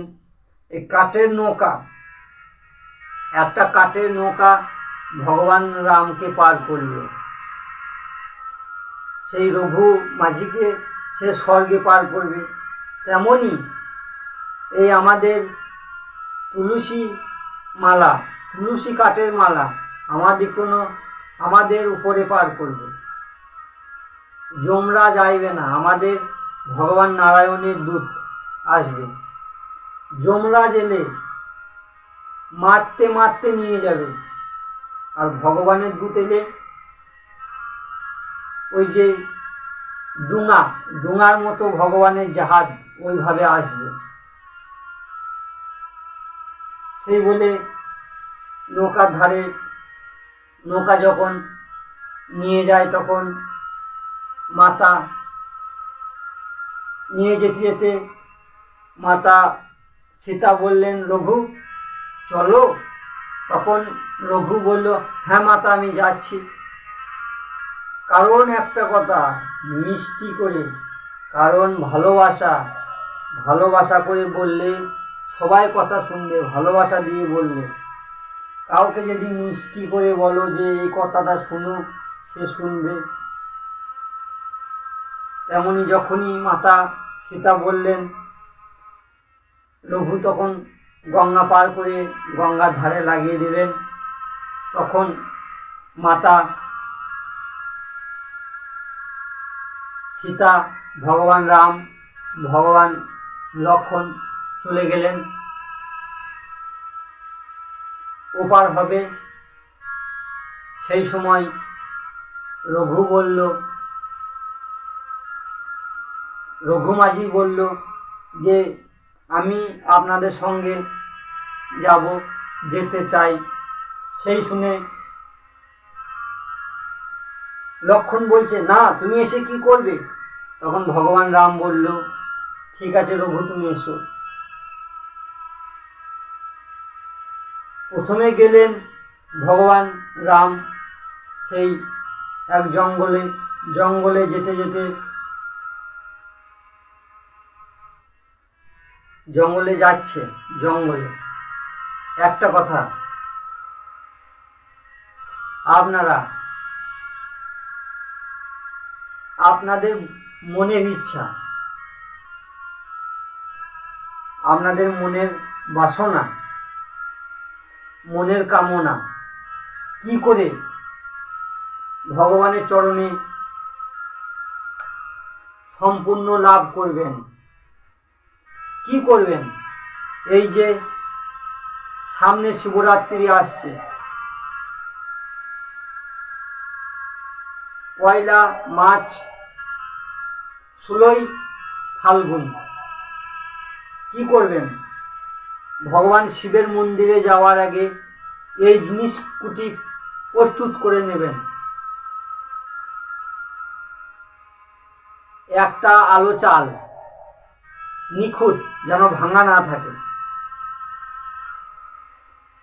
এই কাঠের নৌকা, একটা কাঠের নৌকা ভগবান রামকে পার করলো, সেই রঘু মাঝিকে সে স্বর্গে পার করবে। তেমনই এই আমাদের তুলসী মালা, তুলসী কাঠের মালা আমাদের উপরে পার করবে। যমরাজ আসবে না, আমাদের ভগবান নারায়ণের দূত আসবে। যমরাজ এলে মারতে মারতে নিয়ে যাবে, আর ভগবানের দূত এলে ওই যে ডুঙার মতো ভগবানের জাহাজ ওইভাবে আসবে। সেই বলে নৌকার ধারে নৌকা যখন নিয়ে যায়, তখন মাতা নিয়ে যেতে যেতে মাতা সীতা বললেন রঘু চলো। তখন রঘু বলল, হ্যাঁ মাতা আমি যাচ্ছি। কারণ একটা কথা, মিষ্টি করে, কারণ ভালোবাসা করে বললে সবাই কথা শুনবে, ভালোবাসা দিয়ে বললে। কাউকে যদি মিষ্টি করে বলো যে এই কথাটা শুনো, সে শুনবে। তেমনি যখনই মাতা সীতা বললেন, রঘু তখন গঙ্গা পার করে গঙ্গার ধারে লাগিয়ে দিলেন। তখন মাতা সীতা, ভগবান রাম, ভগবান লক্ষণ চলে গেলেন। ওপার হবে। সেই সময় রঘু মাঝি বলল যে আমি আপনাদের সঙ্গে যাব, যেতে চাই। সেই শুনে লক্ষ্মণ বলছে, না, তুমি এসে কি করবে? তখন ভগবান রাম বলল, ঠিক আছে রঘু, তুমি এসো। প্রথমে গেলেন ভগবান রাম সেই এক জঙ্গলে যেতে যেতে জঙ্গলে একটা কথা, আপনারা আপনাদের মনের ইচ্ছা, আপনাদের মনের বাসনা, মনের কামনা কি করে ভগবানের চরণে সম্পূর্ণ লাভ করবেন, কি করবেন? এই যে সামনে শিবরাত্রি আসছে, পয়লা মার্চ, 16ই ফাল্গুন, কি করবেন? ভগবান শিবের মন্দিরে যাওয়ার আগে এই জিনিসগুলি প্রস্তুত করে নেবেন। একটা আলো চাল, নিখুঁত, যেন ভাঙা না থাকে।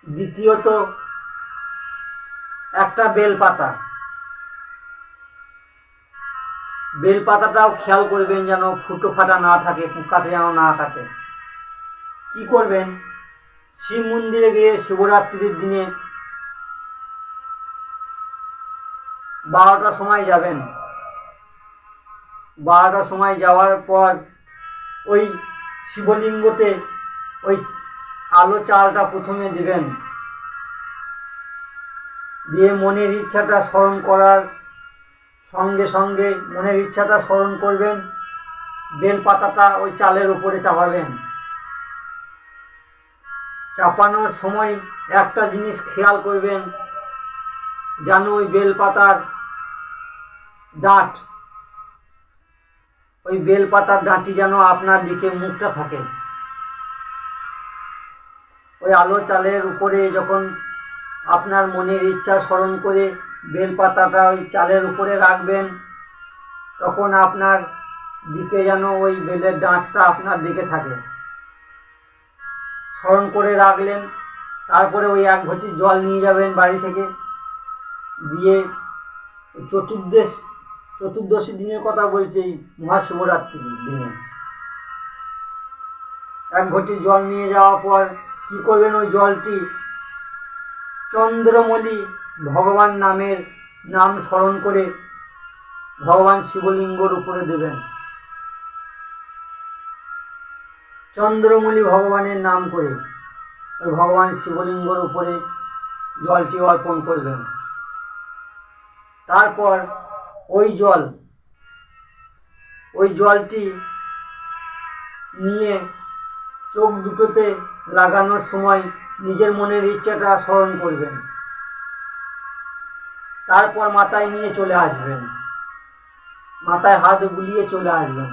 দ্বিতীয়ত একটা বেলপাতা, বেলপাতাটাও খেয়াল করবেন যেন ফুটো ফাটা না থাকে, পোকাতে যেন না কাটে। কি করবেন? শিব মন্দিরে গিয়ে শিবরাত্রির দিনে 12টার সময় যাবেন। 12টার সময় যাওয়ার পর ওই শিবলিঙ্গতে ওই আলো চালটা প্রথমে দিবেন, দিয়ে মনের ইচ্ছাটা স্মরণ করার সঙ্গে সঙ্গে মনের ইচ্ছাটা স্মরণ করবেন, বেলপাতাটা ওই চালের উপরে চাপাবেন। চাপানোর সময় একটা জিনিস খেয়াল করবেন, যেন ওই বেলপাতার ডাঁট, ওই বেলপাতার ডাঁটি যেন আপনার দিকে মুখটা থাকে। ওই আলো চালের উপরে যখন আপনার মনের ইচ্ছা স্মরণ করে বেলপাতাটা ওই চালের উপরে রাখবেন, তখন আপনার দিকে যেন ওই বেলের ডাঁটটা আপনার দিকে থাকে। স্মরণ করে রাখলেন। তারপরে ওই 1 ঘটি জল নিয়ে যাবেন বাড়ি থেকে, দিয়ে চতুর্দশী দিনের কথা বলছি, এই মহাশিবরাত্রির দিনে 1 ঘটি জল নিয়ে যাওয়ার পর কি করবেন? ওই জলটি চন্দ্রমৌলি ভগবান নাম স্মরণ করে ভগবান শিবলিঙ্গর উপরে দেবেন। চন্দ্রমৌলি ভগবানের নাম করে ওই ভগবান শিবলিঙ্গর উপরে জলটি অর্পণ করবেন। তারপর ওই জলটি নিয়ে চোখ দুটোতে লাগানোর সময় নিজের মনের ইচ্ছাটা স্মরণ করবেন। তারপর মাথায় নিয়ে চলে আসবেন, মাথায় হাত বুলিয়ে চলে আসবেন।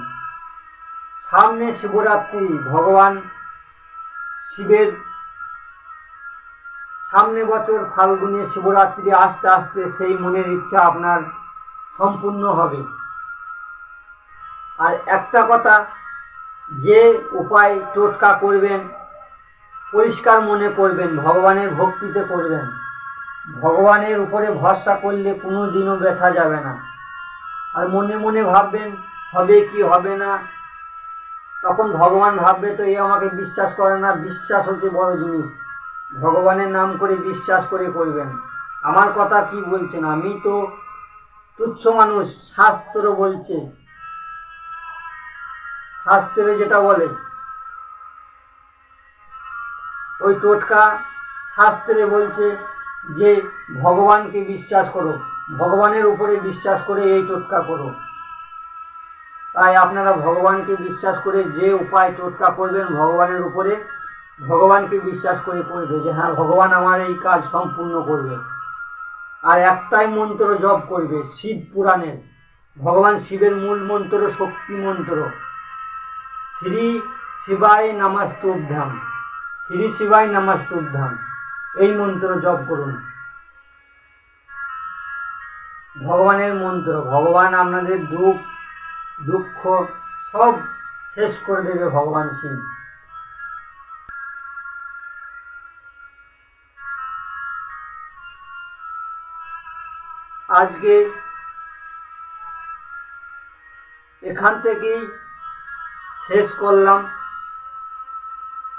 সামনে শিবরাত্রি, ভগবান শিবের সামনে বছর ফাল্গুনে শিবরাত্রি আস্তে আস্তে সেই মনের ইচ্ছা আপনার সম্পূর্ণ হবে। আর একটা কথা, যে উপায় টোটকা করবেন পরিষ্কার মনে করবেন, ভগবানের ভক্তিতে করবেন। ভগবানের উপরে ভরসা করলে কোনো দিনও ব্যথা যাবে না। আর মনে মনে ভাববেন হবে কি হবে না, তখন ভগবান ভাববে তো এ আমাকে বিশ্বাস করে না। বিশ্বাস হচ্ছে বড় জিনিস। ভগবানের নাম করে বিশ্বাস করে করবেন। আমার কথা কি বলছেন? আমি তো তুচ্ছ মানুষ। শাস্ত্র বলছে, শাস্ত্রে যেটা বলে ওই টোটকা, শাস্ত্রে বলছে যে ভগবানকে বিশ্বাস করো, ভগবানের উপরে বিশ্বাস করে এই টোটকা করো। তাই আপনারা ভগবানকে বিশ্বাস করে যে উপায় টোটকা করবেন ভগবানের উপরে, ভগবানকে বিশ্বাস করে করবে যে হ্যাঁ ভগবান আমার এই কাজ সম্পূর্ণ করবে। আর একটাই মন্ত্র জপ করবে শিব পুরাণের, ভগবান শিবের মূল মন্ত্র শক্তি মন্ত্র, শ্রী শিবায় নমস্তুভ্যাম, শ্রী শিবায় নমস্তুভ্যাম, এই মন্ত্র জপ করুন। ভগবানের মন্ত্র, ভগবান আপনাদের দুঃখ সব শেষ করে দেবে ভগবান শিব। আজকে এখান থেকেই শেষ করলাম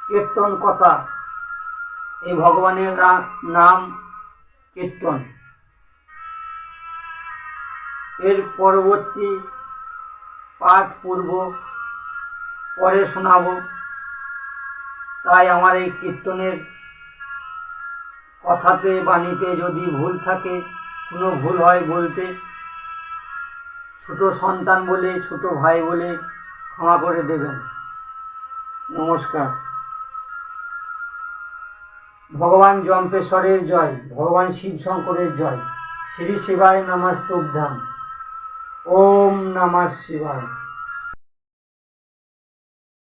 কীর্তন কথা, এই ভগবানের নাম কীর্তন। এর পরবর্তী পাঠ পূর্ব পরে শোনাব। তাই আমার এই কীর্তনের কথাতে বাণীতে যদি ভুল থাকে, কোনো ভুল হয় বলতে, ছোট সন্তান বলে, ছোট ভাই বলে ক্ষমা করে দেবেন। নমস্কার। ভগবান জম্পেশ্বরের জয়, ভগবান শিব শঙ্করের জয়। শ্রী শিবায় নমস্তুভ্যাম। ওম নমঃ শিবায়।